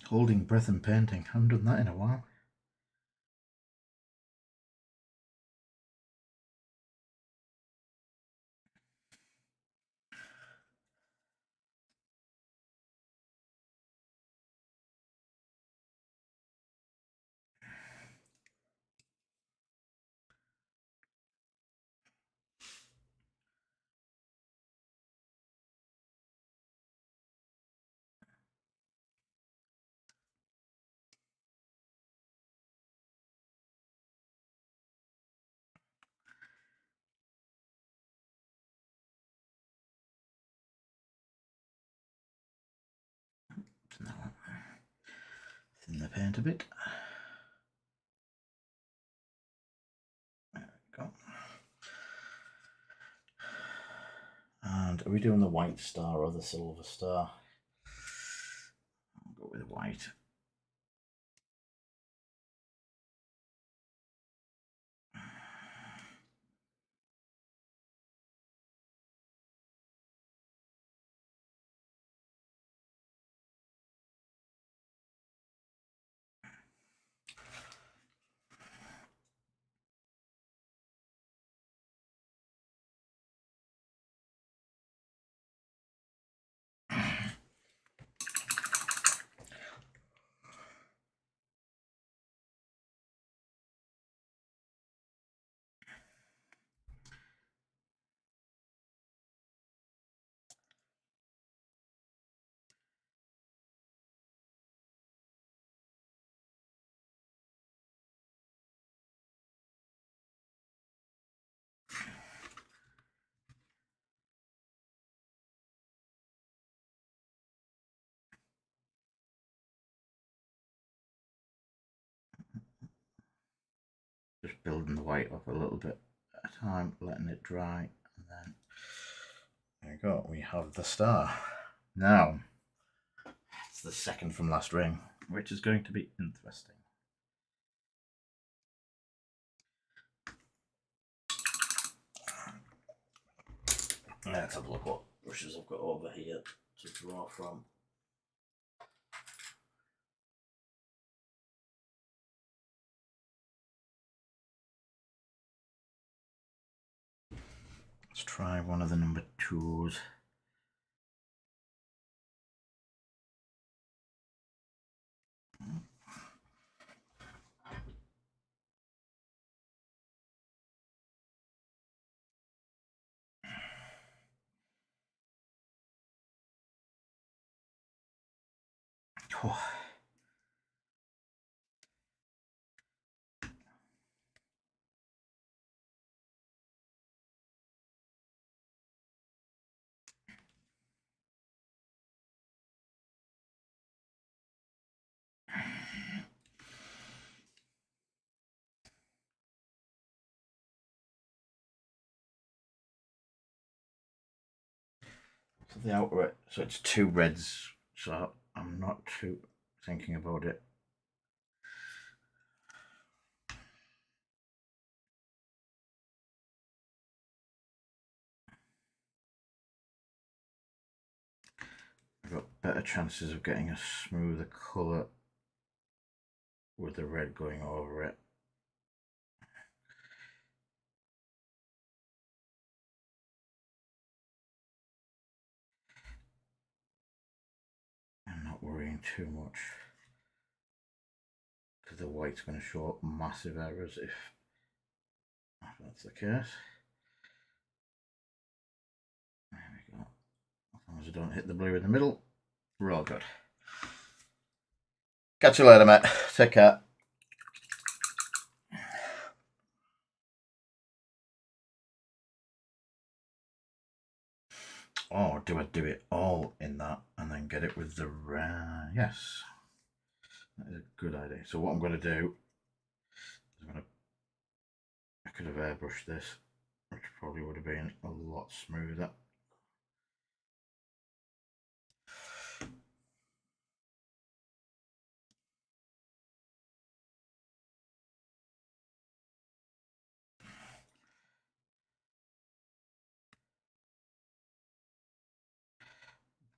Speaker 1: Holding breath and painting. I haven't done that in a while. Now, thin the paint a bit. There we go. And are we doing the white star or the silver star? I'll go with white. Just building the white up a little bit at a time, letting it dry, and then there you go, we have the star. Now, it's the second from last ring, which is going to be interesting. Let's have a look what brushes I've got over here to draw from. Let's try one of the number 2s. Oh. So the outer, so it's 2 reds, so I'm not too thinking about it. I've got better chances of getting a smoother colour with the red going over it. I'm not worrying too much because the white's going to show up massive errors if that's the case. There we go. As long as I don't hit the blue in the middle, we're all good. Catch you later, mate. Take care. Or do I do it all in that and then get it with the red? Yes. That is a good idea. So what I'm going to do is I could have airbrushed this, which probably would have been a lot smoother.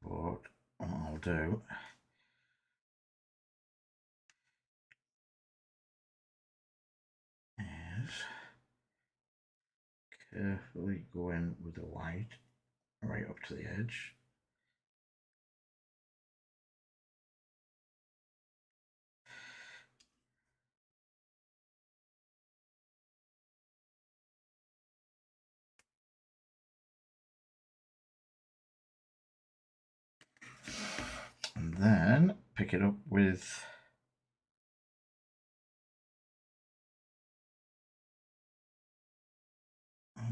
Speaker 1: But what I'll do is carefully go in with the white right up to the edge. And then pick it up with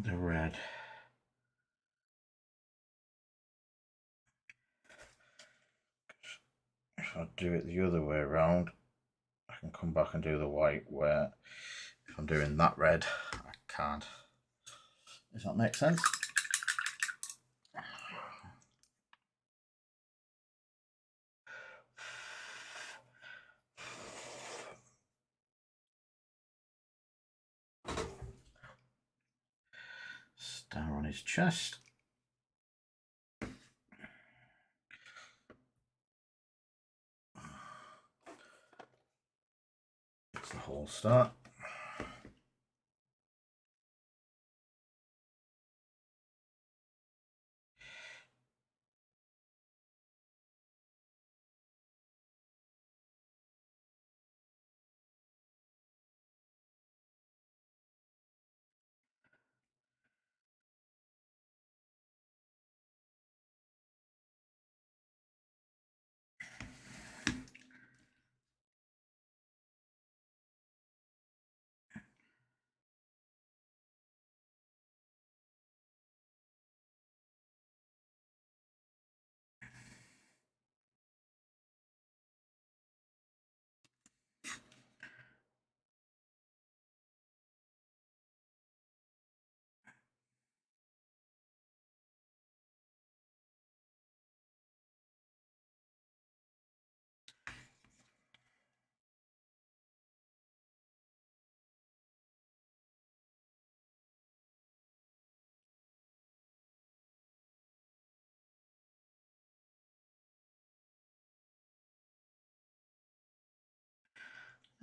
Speaker 1: the red. If I do it the other way around, I can come back and do the white, where if I'm doing that red, I can't. Does that make sense? Star on his chest. It's the whole start.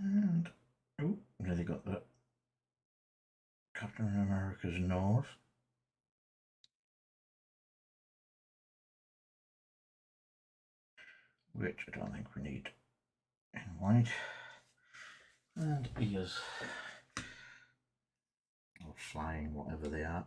Speaker 1: And oh, nearly got the Captain America's nose. Which I don't think we need in white. And ears. Or flying, whatever they are.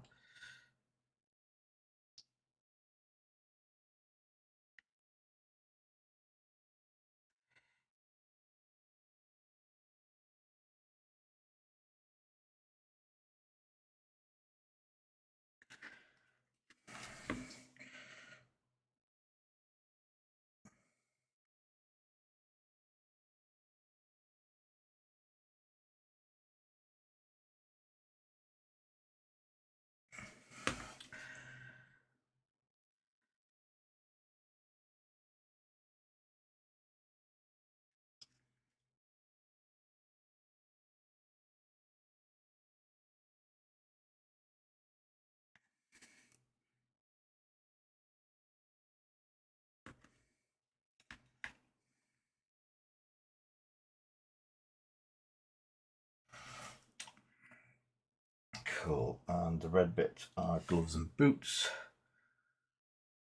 Speaker 1: Cool. And the red bits are gloves and boots.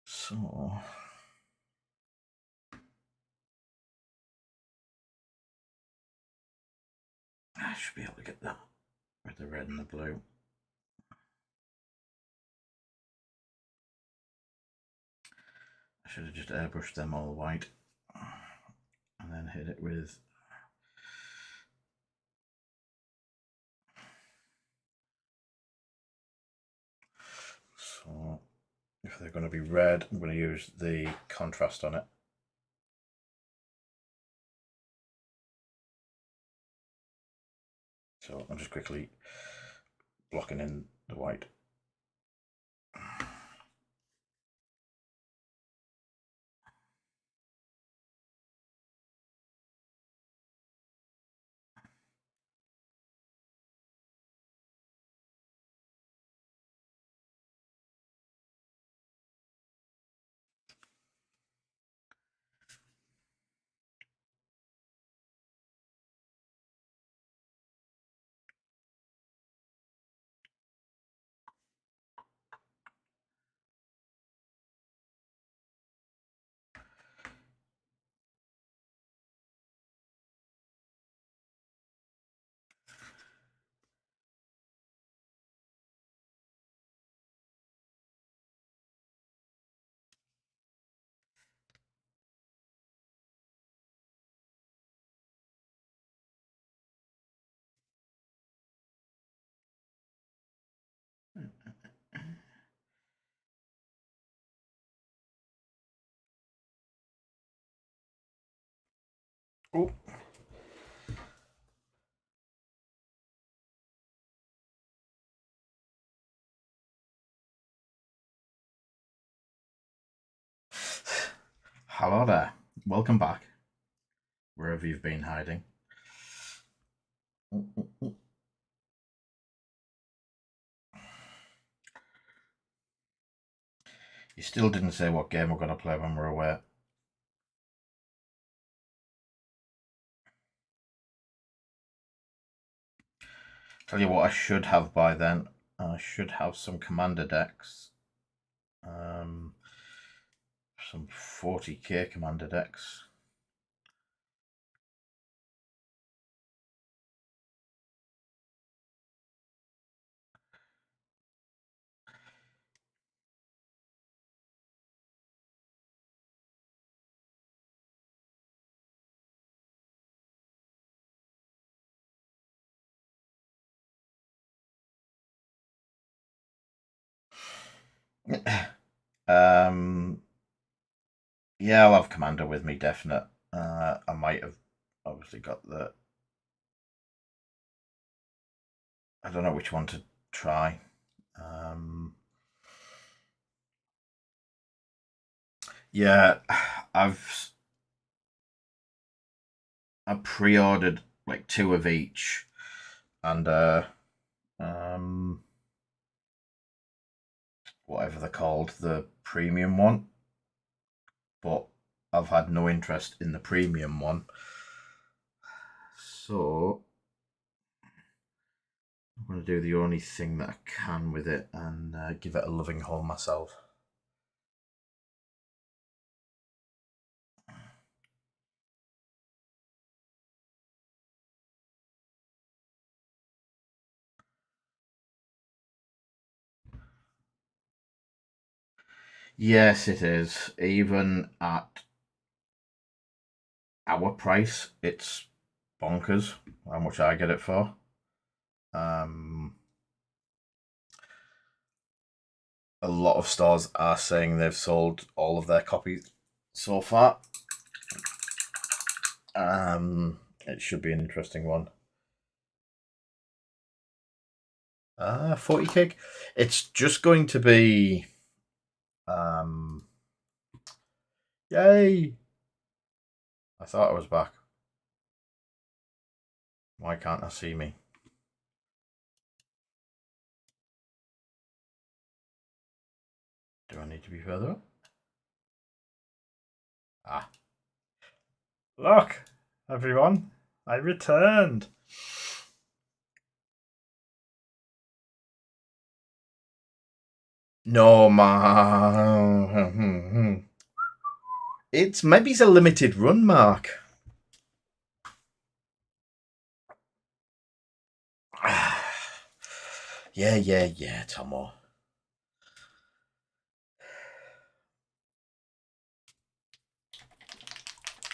Speaker 1: So I should be able to get that with the red and the blue. I should have just airbrushed them all white and then hit it with so if they're going to be red, I'm going to use the contrast on it. So I'm just quickly blocking in the white. Oh. Hello there. Welcome back. Wherever you've been hiding. You still didn't say what game we're going to play when we're away. Tell you what I should have by then. I should have some commander decks. Some 40k commander decks. Yeah, I'll have commander with me, definite. I might have obviously got the. I don't know which one to try. Yeah, I pre-ordered like 2 of each, and whatever they're called, the premium one. But I've had no interest in the premium one, so I'm going to do the only thing that I can with it and give it a loving home myself. Yes, it is. Even at our price, it's bonkers how much I get it for. A lot of stores are saying they've sold all of their copies so far. It should be an interesting one. 40 gig. It's just going to be. Yay! I thought I was back. Why can't I see me? Do I need to be further up? Ah.
Speaker 2: Look, everyone, I returned.
Speaker 1: No, man. It's maybe it's a limited run, Mark. Yeah, Tomo.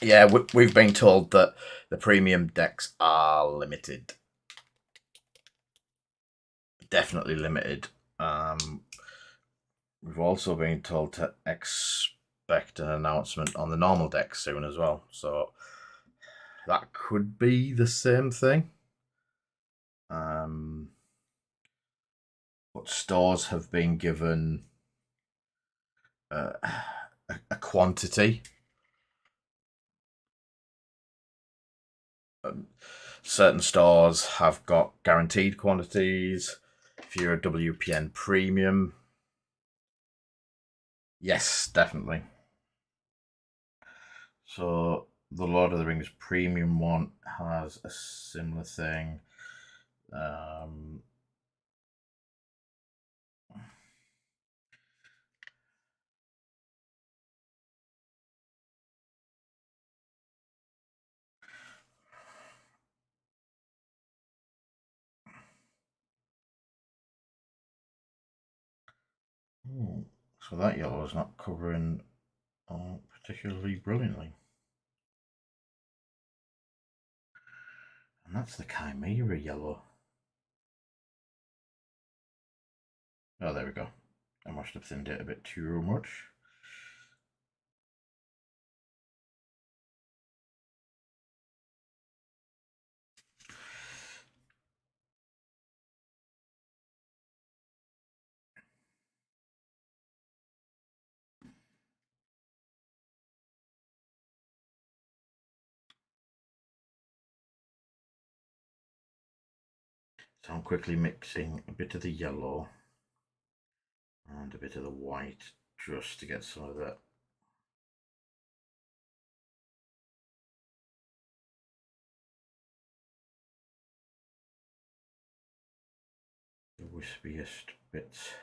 Speaker 1: Yeah, we've been told that the premium decks are limited. Definitely limited. We've also been told to expect an announcement on the normal decks soon as well. So that could be the same thing. But stores have been given a quantity. Certain stores have got guaranteed quantities. If you're a WPN premium, yes, definitely. So the Lord of the Rings premium one has a similar thing. So that yellow is not covering particularly brilliantly. And that's the Chimera Yellow. Oh, there we go. I must have thinned it a bit too much. So I'm quickly mixing a bit of the yellow and a bit of the white just to get some of that the wispiest bits.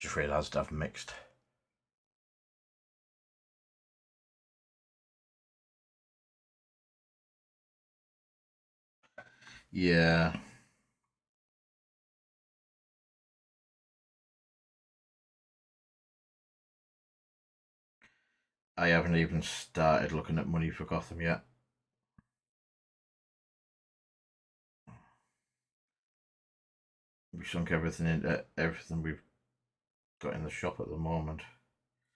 Speaker 1: Just realised I've mixed. Yeah. I haven't even started looking at money for Gotham yet. We sunk everything into everything we've got in the shop at the moment.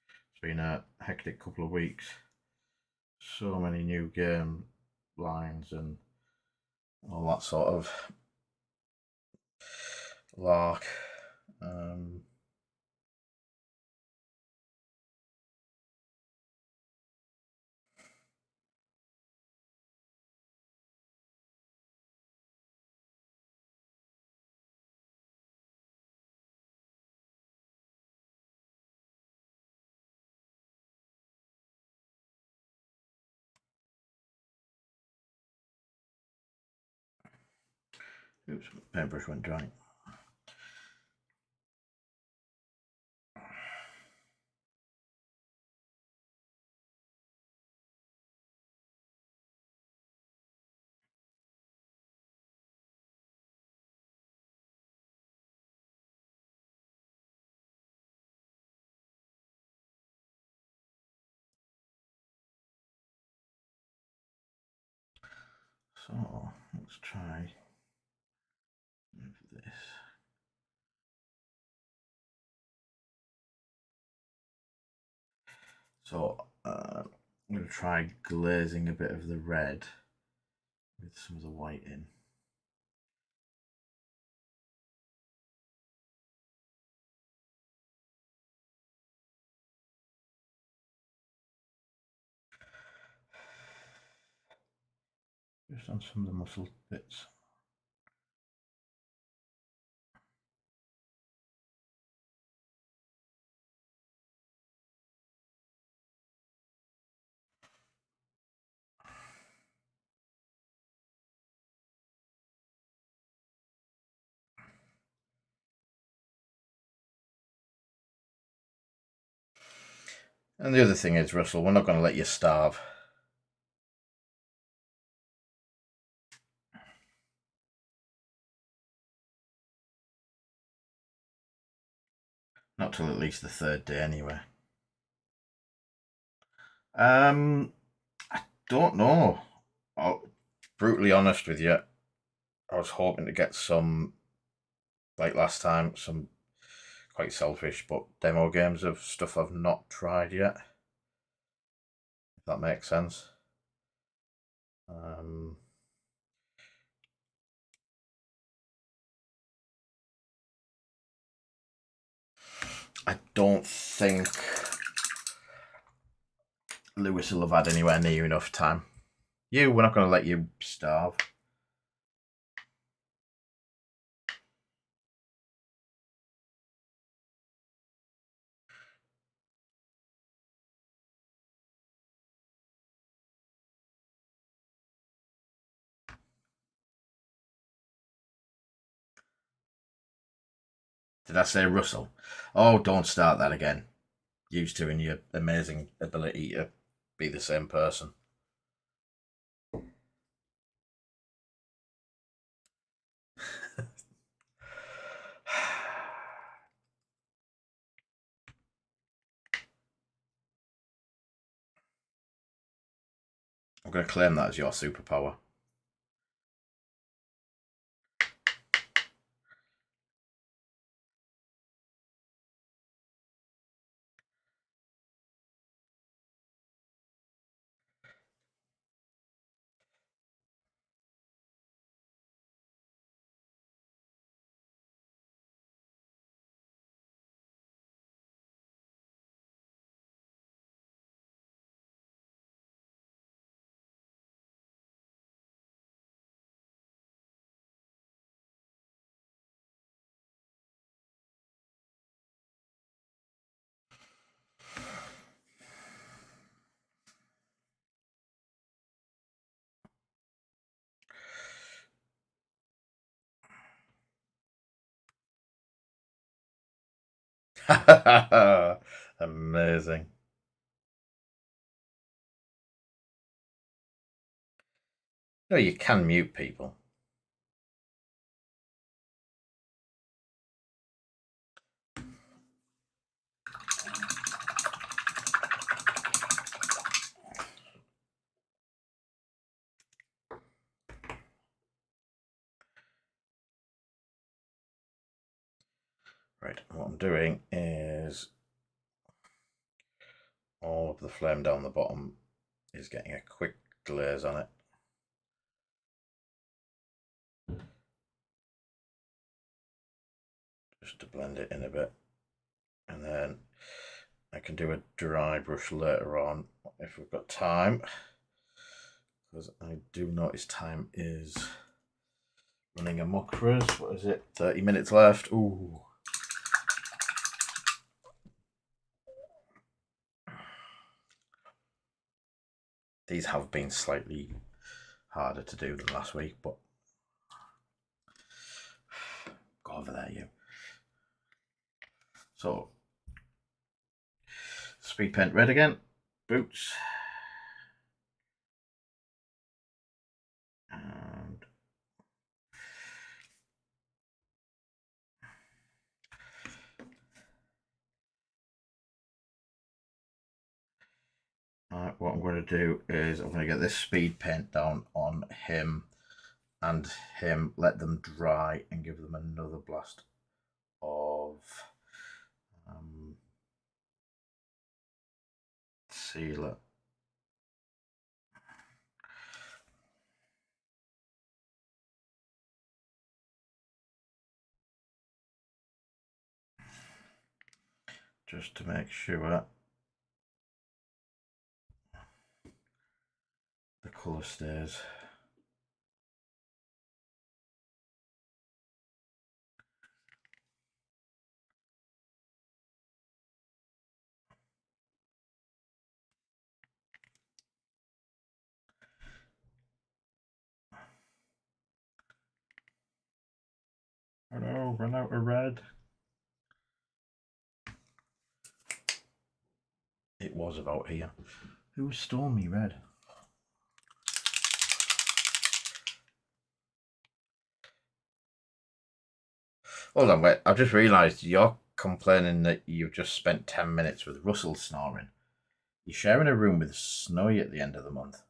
Speaker 1: It's been a hectic couple of weeks. So many new game lines and all that sort of lark. Oops, paintbrush went dry. So let's try this. So I'm going to try glazing a bit of the red with some of the white in. Just on some of the muscle bits. And the other thing is, Russell, we're not going to let you starve. Not till at least the third day, anyway. I don't know. I'll brutally honest with you. I was hoping to get some, like last time, some quite selfish but demo games of stuff I've not tried yet. If that makes sense. I don't think Lewis will have had anywhere near enough time. We're not going to let you starve. Did I say Russell? Oh, don't start that again. Used to in your amazing ability to be the same person. I'm going to claim that as your superpower. Amazing. No, you can mute people. Right, what I'm doing is all of the flame down the bottom is getting a quick glaze on it. Just to blend it in a bit. And then I can do a dry brush later on if we've got time. Because I do notice time is running amok for us. What is it? 30 minutes left. Ooh. These have been slightly harder to do than last week, but go over there, you. So, speed paint red again. Boots. And what I'm going to do is I'm going to get this speed paint down on him and him, let them dry and give them another blast of sealer. Just to make sure the colour stays. Oh no, run out of red. It was about here. Who stole me red? Hold on, wait. I've just realised you're complaining that you've just spent 10 minutes with Russell snoring. You're sharing a room with Snowy at the end of the month.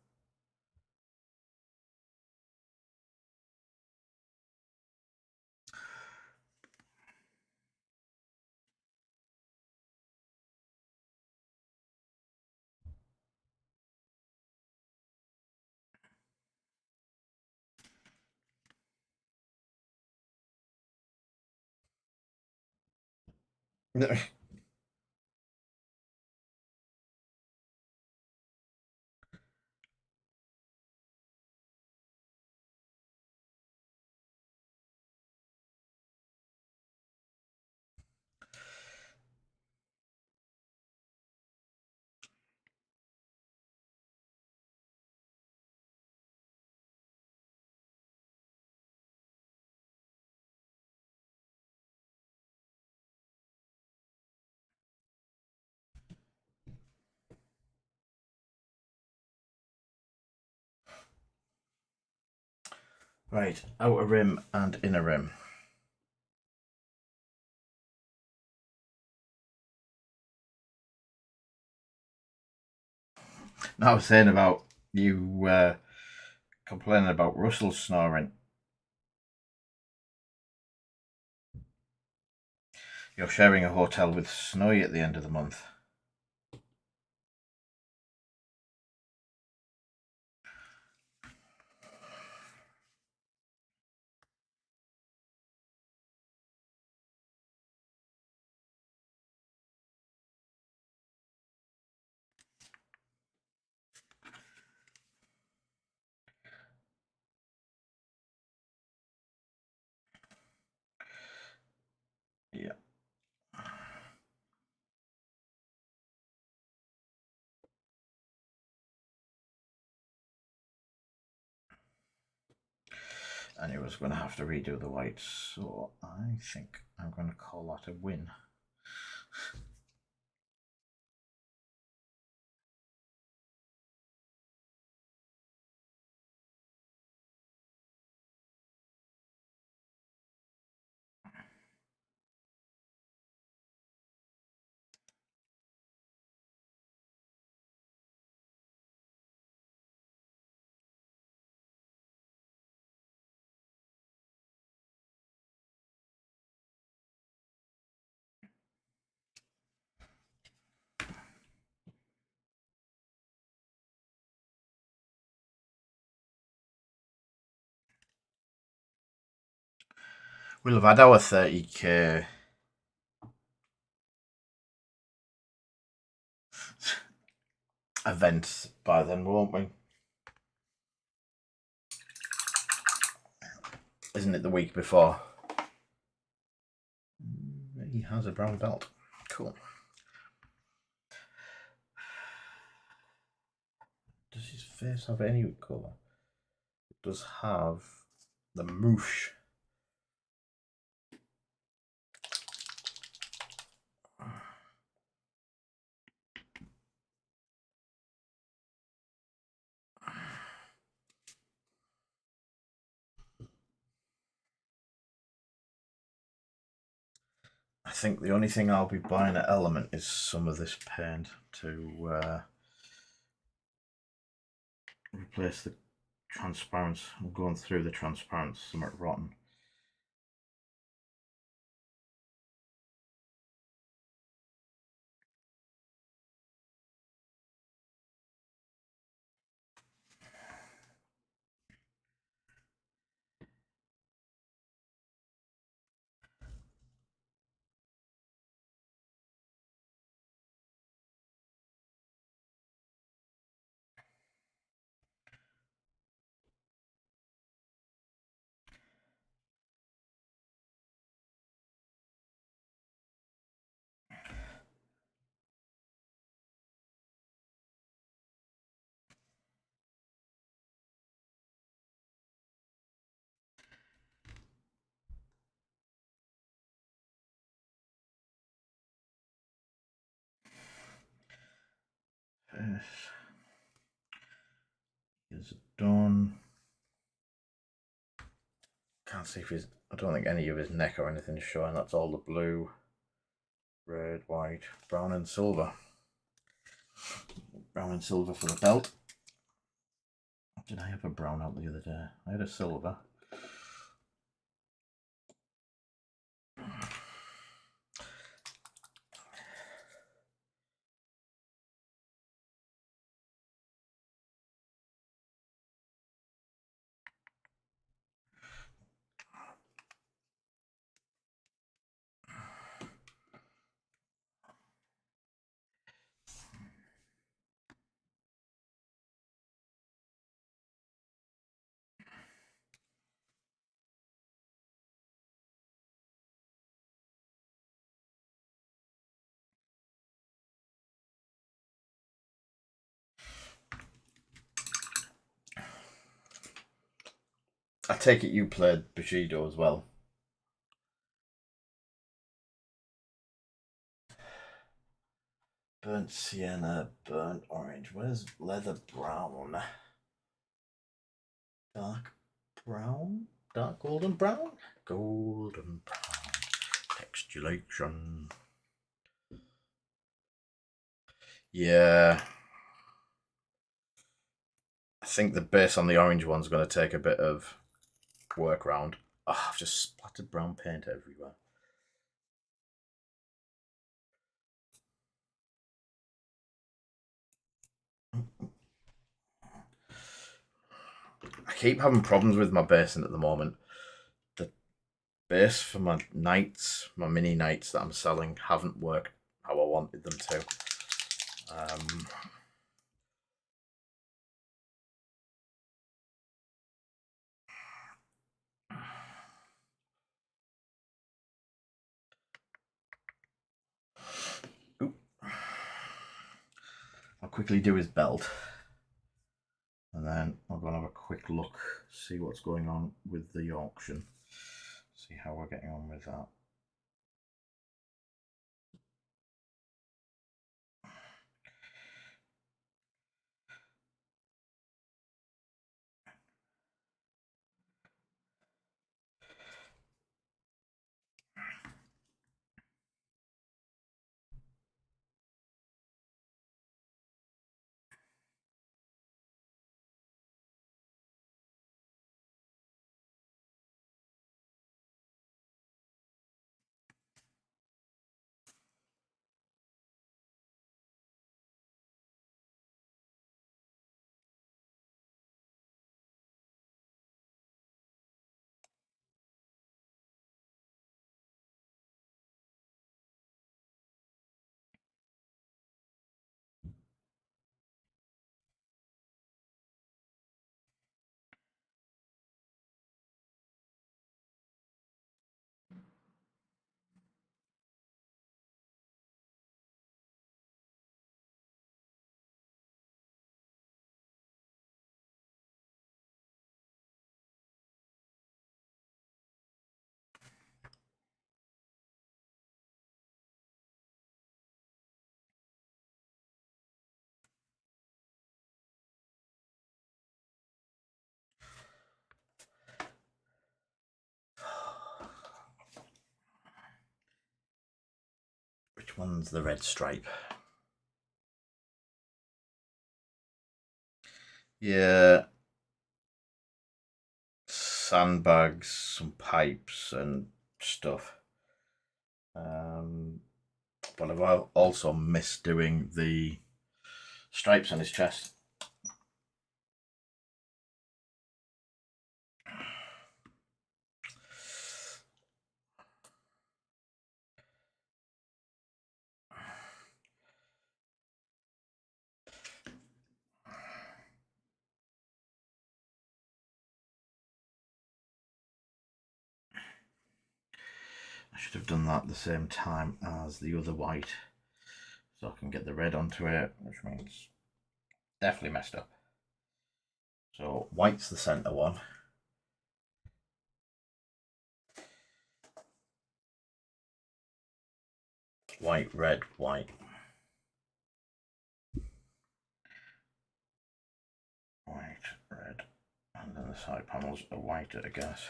Speaker 1: Right, outer rim and inner rim. Now I was saying about you complaining about Russell snoring. You're sharing a hotel with Snowy at the end of the month. Yeah. And he was going to have to redo the whites, so I think I'm going to call that a win. We'll have had our 30k events by then, won't we? Isn't it the week before? He has a brown belt. Cool. Does his face have any colour? It does have the moosh. I think the only thing I'll be buying at Element is some of this paint to replace the transparent. I'm going through the transparent, somewhat rotten. This is done. Can't see if he's. I don't think any of his neck or anything is showing. That's all the blue, red, white, brown, and silver. Brown and silver for the belt. Did I have a brown out the other day? I had a silver. I take it you played Bushido as well. Burnt sienna, burnt orange. Where's leather brown? Dark brown? Dark golden brown? Golden brown. Textulation. Yeah. I think the base on the orange one's going to take a bit of work round. Oh, I've just splattered brown paint everywhere. I keep having problems with my basing at the moment. The base for my knights, my mini knights that I'm selling, haven't worked how I wanted them to. I'll quickly do his belt. And then I'll go and have a quick look, see what's going on with the auction. See how we're getting on with that. Which one's the red stripe? Yeah. Sandbags, some pipes and stuff. But I've also missed doing the stripes on his chest. I should have done that at the same time as the other white, so I can get the red onto it, which means definitely messed up. So white's the centre one. White, red, white. And then the side panels are whiter, I guess.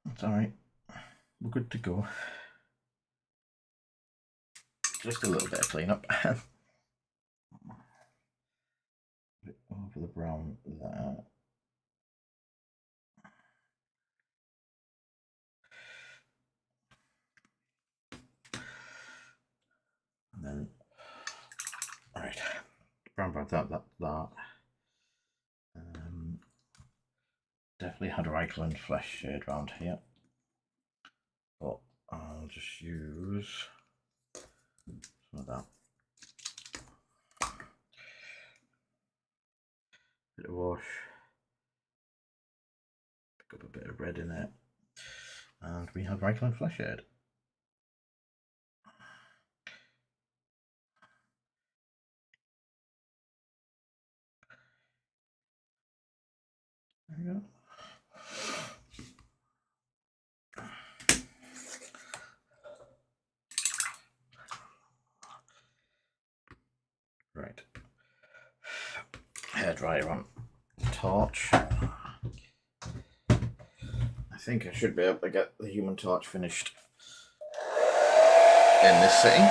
Speaker 1: That's alright. We're good to go. Just a little bit of cleanup. Over the brown there. And then, right, brown, that. Definitely had Reichland flesh shade around here, but I'll just use some of that. Bit of wash, pick up a bit of red in it, and we have Reichland flesh shade. There we go. Right. Hairdryer on torch. I think I should be able to get the Human Torch finished in this sitting.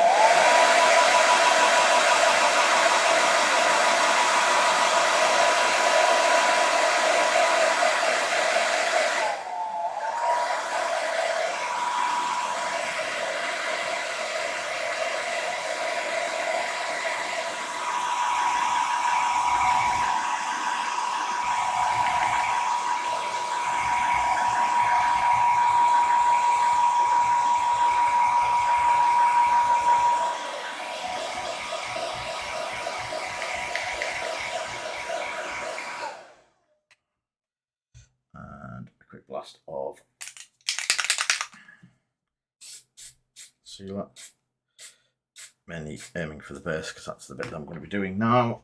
Speaker 1: Blast of sealer, mainly aiming for the base because that's the bit that I'm going to be doing now.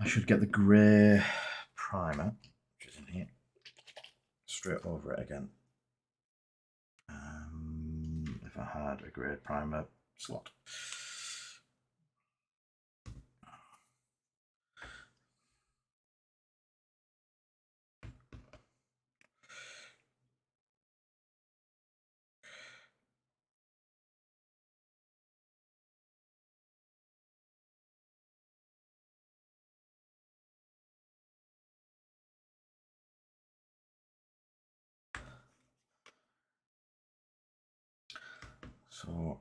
Speaker 1: I should get the grey primer, which is in here, straight over it again. If I had a grey primer slot. So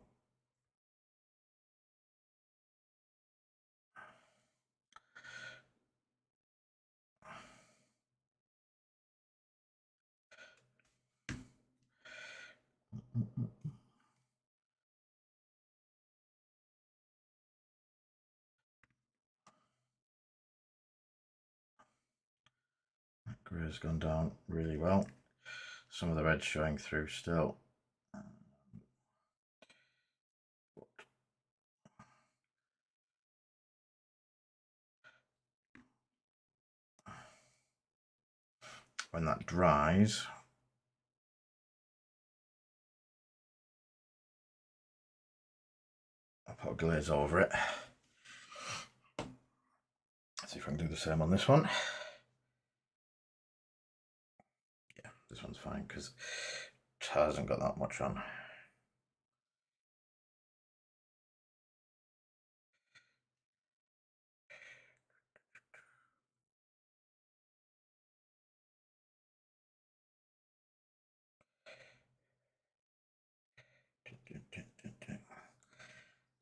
Speaker 1: that grey's gone down really well. Some of the red's showing through still. when that dries, I'll put a glaze over it. Let's see if I can do the same on this one. Yeah, this one's fine because it hasn't got that much on.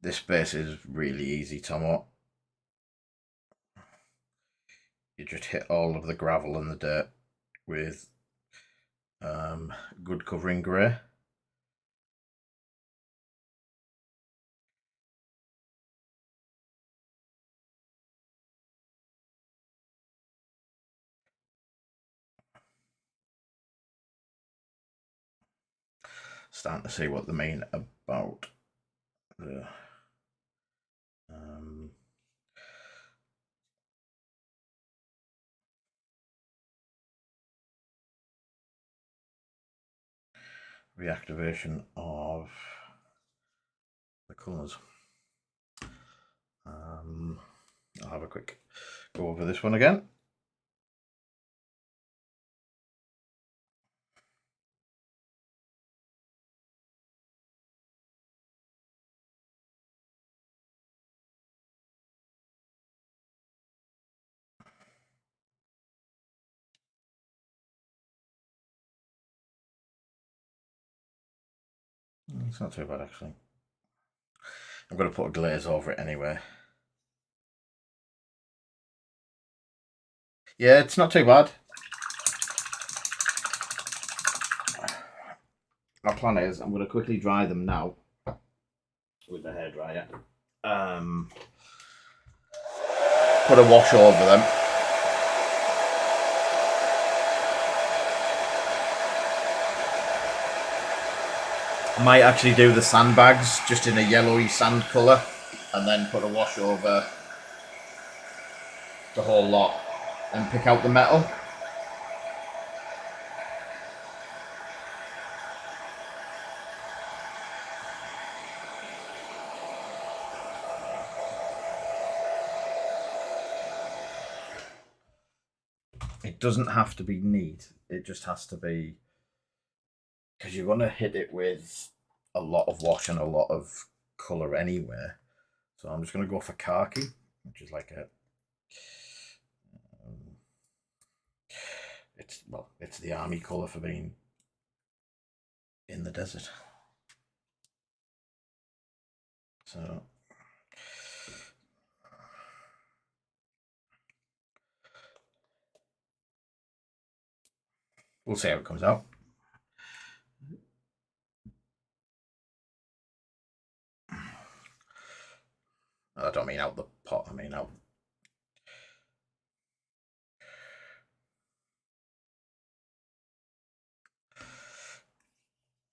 Speaker 1: This base is really easy, Tomo. You just hit all of the gravel and the dirt with good covering grey. Starting to see what they mean about the reactivation of the colours. I'll have a quick go over this one again. It's not too bad actually. I'm going to put a glaze over it anyway. Yeah, it's not too bad. My plan is I'm going to quickly dry them now with the hairdryer. Put a wash over them. I might actually do the sandbags just in a yellowy sand colour and then put a wash over the whole lot and pick out the metal. It doesn't have to be neat, it just has to be, because you're going to hit it with a lot of wash and a lot of colour anyway. So I'm just going to go for khaki, which is like a it's the army colour for being in the desert. So we'll see how it comes out. I don't mean out the pot, I mean out.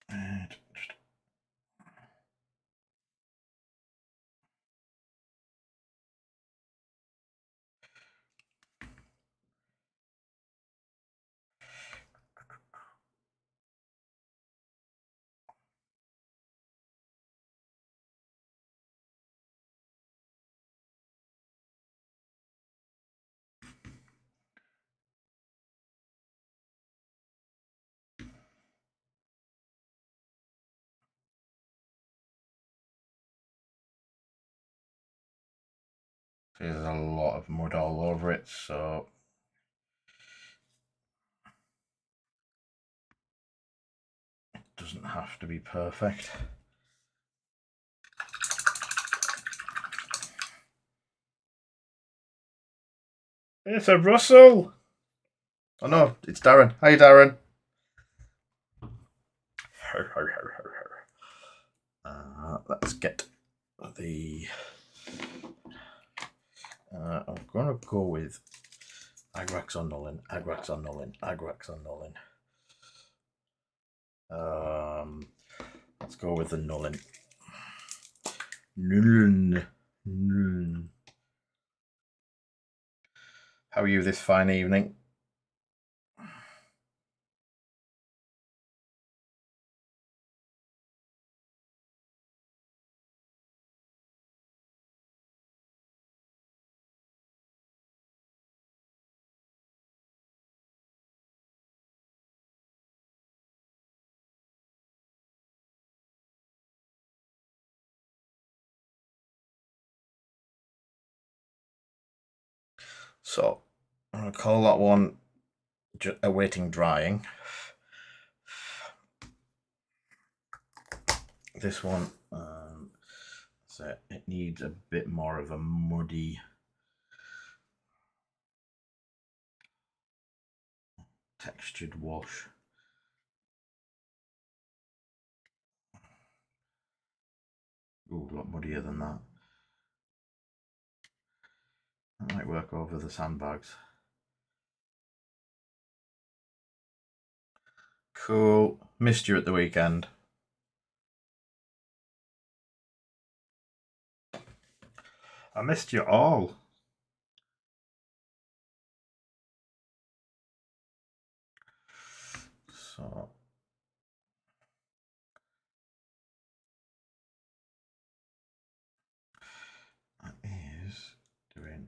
Speaker 1: And just there's a lot of mud all over it, so it doesn't have to be perfect.
Speaker 2: It's a Russell.
Speaker 1: Oh no, it's Darren. Hi, Darren. Let's get the. I'm going to go with Agrax on Nullin, Agrax on Nullin, Agrax on Nullin. Let's go with the Nullin. Nullin. How are you this fine evening? So I'm going to call that one awaiting drying. This one, so it needs a bit more of a muddy textured wash. Ooh, a lot muddier than that. That might work over the sandbags. Cool. Missed you at the weekend.
Speaker 2: I missed you all.
Speaker 1: So that is doing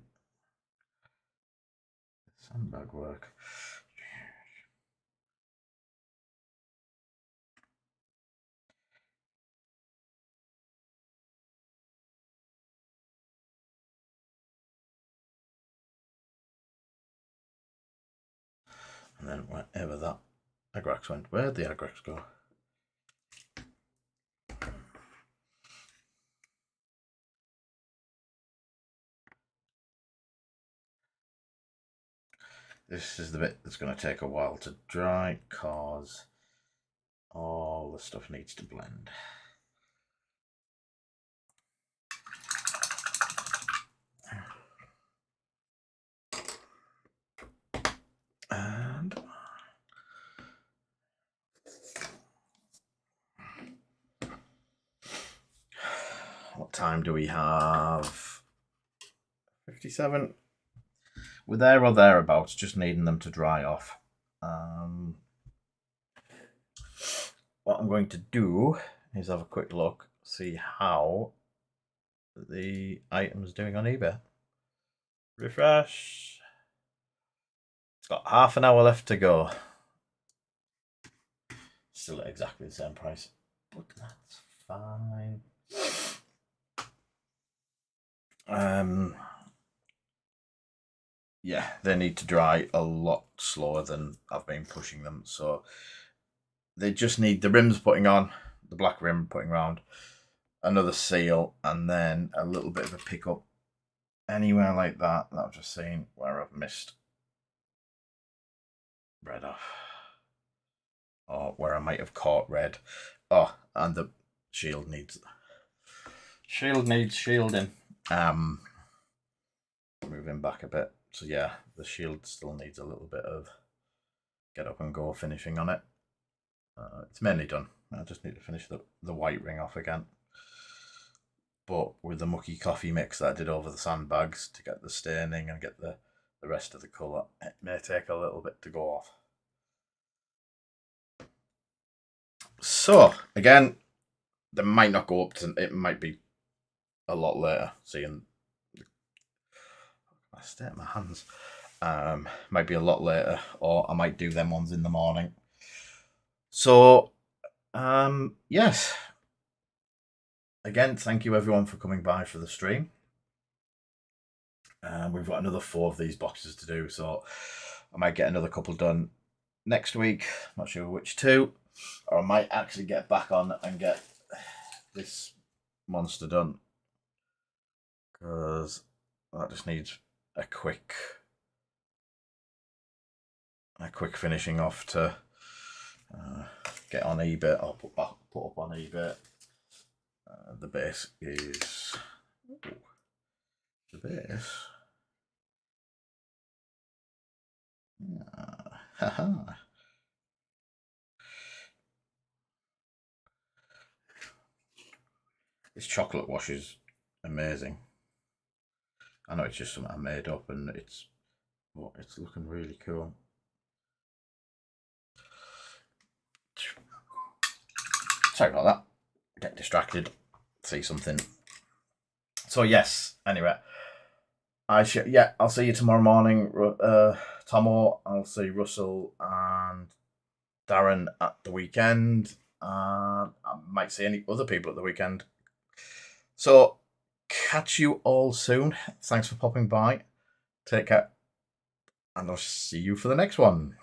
Speaker 1: sandbag work. And then wherever that agrax went, where'd the agrax go? This is the bit that's going to take a while to dry because all the stuff needs to blend. And what time do we have? 57. We're there or thereabouts, just needing them to dry off. What I'm going to do is have a quick look, see how the item's doing on eBay. Refresh. It's got half an hour left to go. Still at exactly the same price, but that's fine. Yeah, they need to dry a lot slower than I've been pushing them, so they just need the rims putting on, the black rim putting around, another seal, and then a little bit of a pickup anywhere like that. I've just seen where I've missed red off, or where I might have caught red. Oh, and the shield needs shielding. Moving back a bit. So yeah, the shield still needs a little bit of get up and go finishing on it. It's mainly done. I just need to finish the white ring off again. But with the mucky coffee mix that I did over the sandbags to get the staining and get the rest of the colour, it may take a little bit to go off. So again, they might not go up to, it might be a lot later, seeing I stay at my hands. Might be a lot later, or I might do them ones in the morning. So, yes. Again, thank you everyone for coming by for the stream. We've got another 4 of these boxes to do, so I might get another couple done next week. Not sure which 2, or I might actually get back on and get this monster done, because that just needs a quick finishing off to get on eBay. I'll put up on eBay. The base is the base. Haha. This chocolate wash is amazing. I know it's just something I made up, and it's looking really cool. Sorry about that. Get distracted. See something. So yes. Anyway, I'll see you tomorrow morning, Tomo. I'll see Russell and Darren at the weekend. I might see any other people at the weekend. So catch you all soon. Thanks for popping by. Take care. and I'll see you for the next one.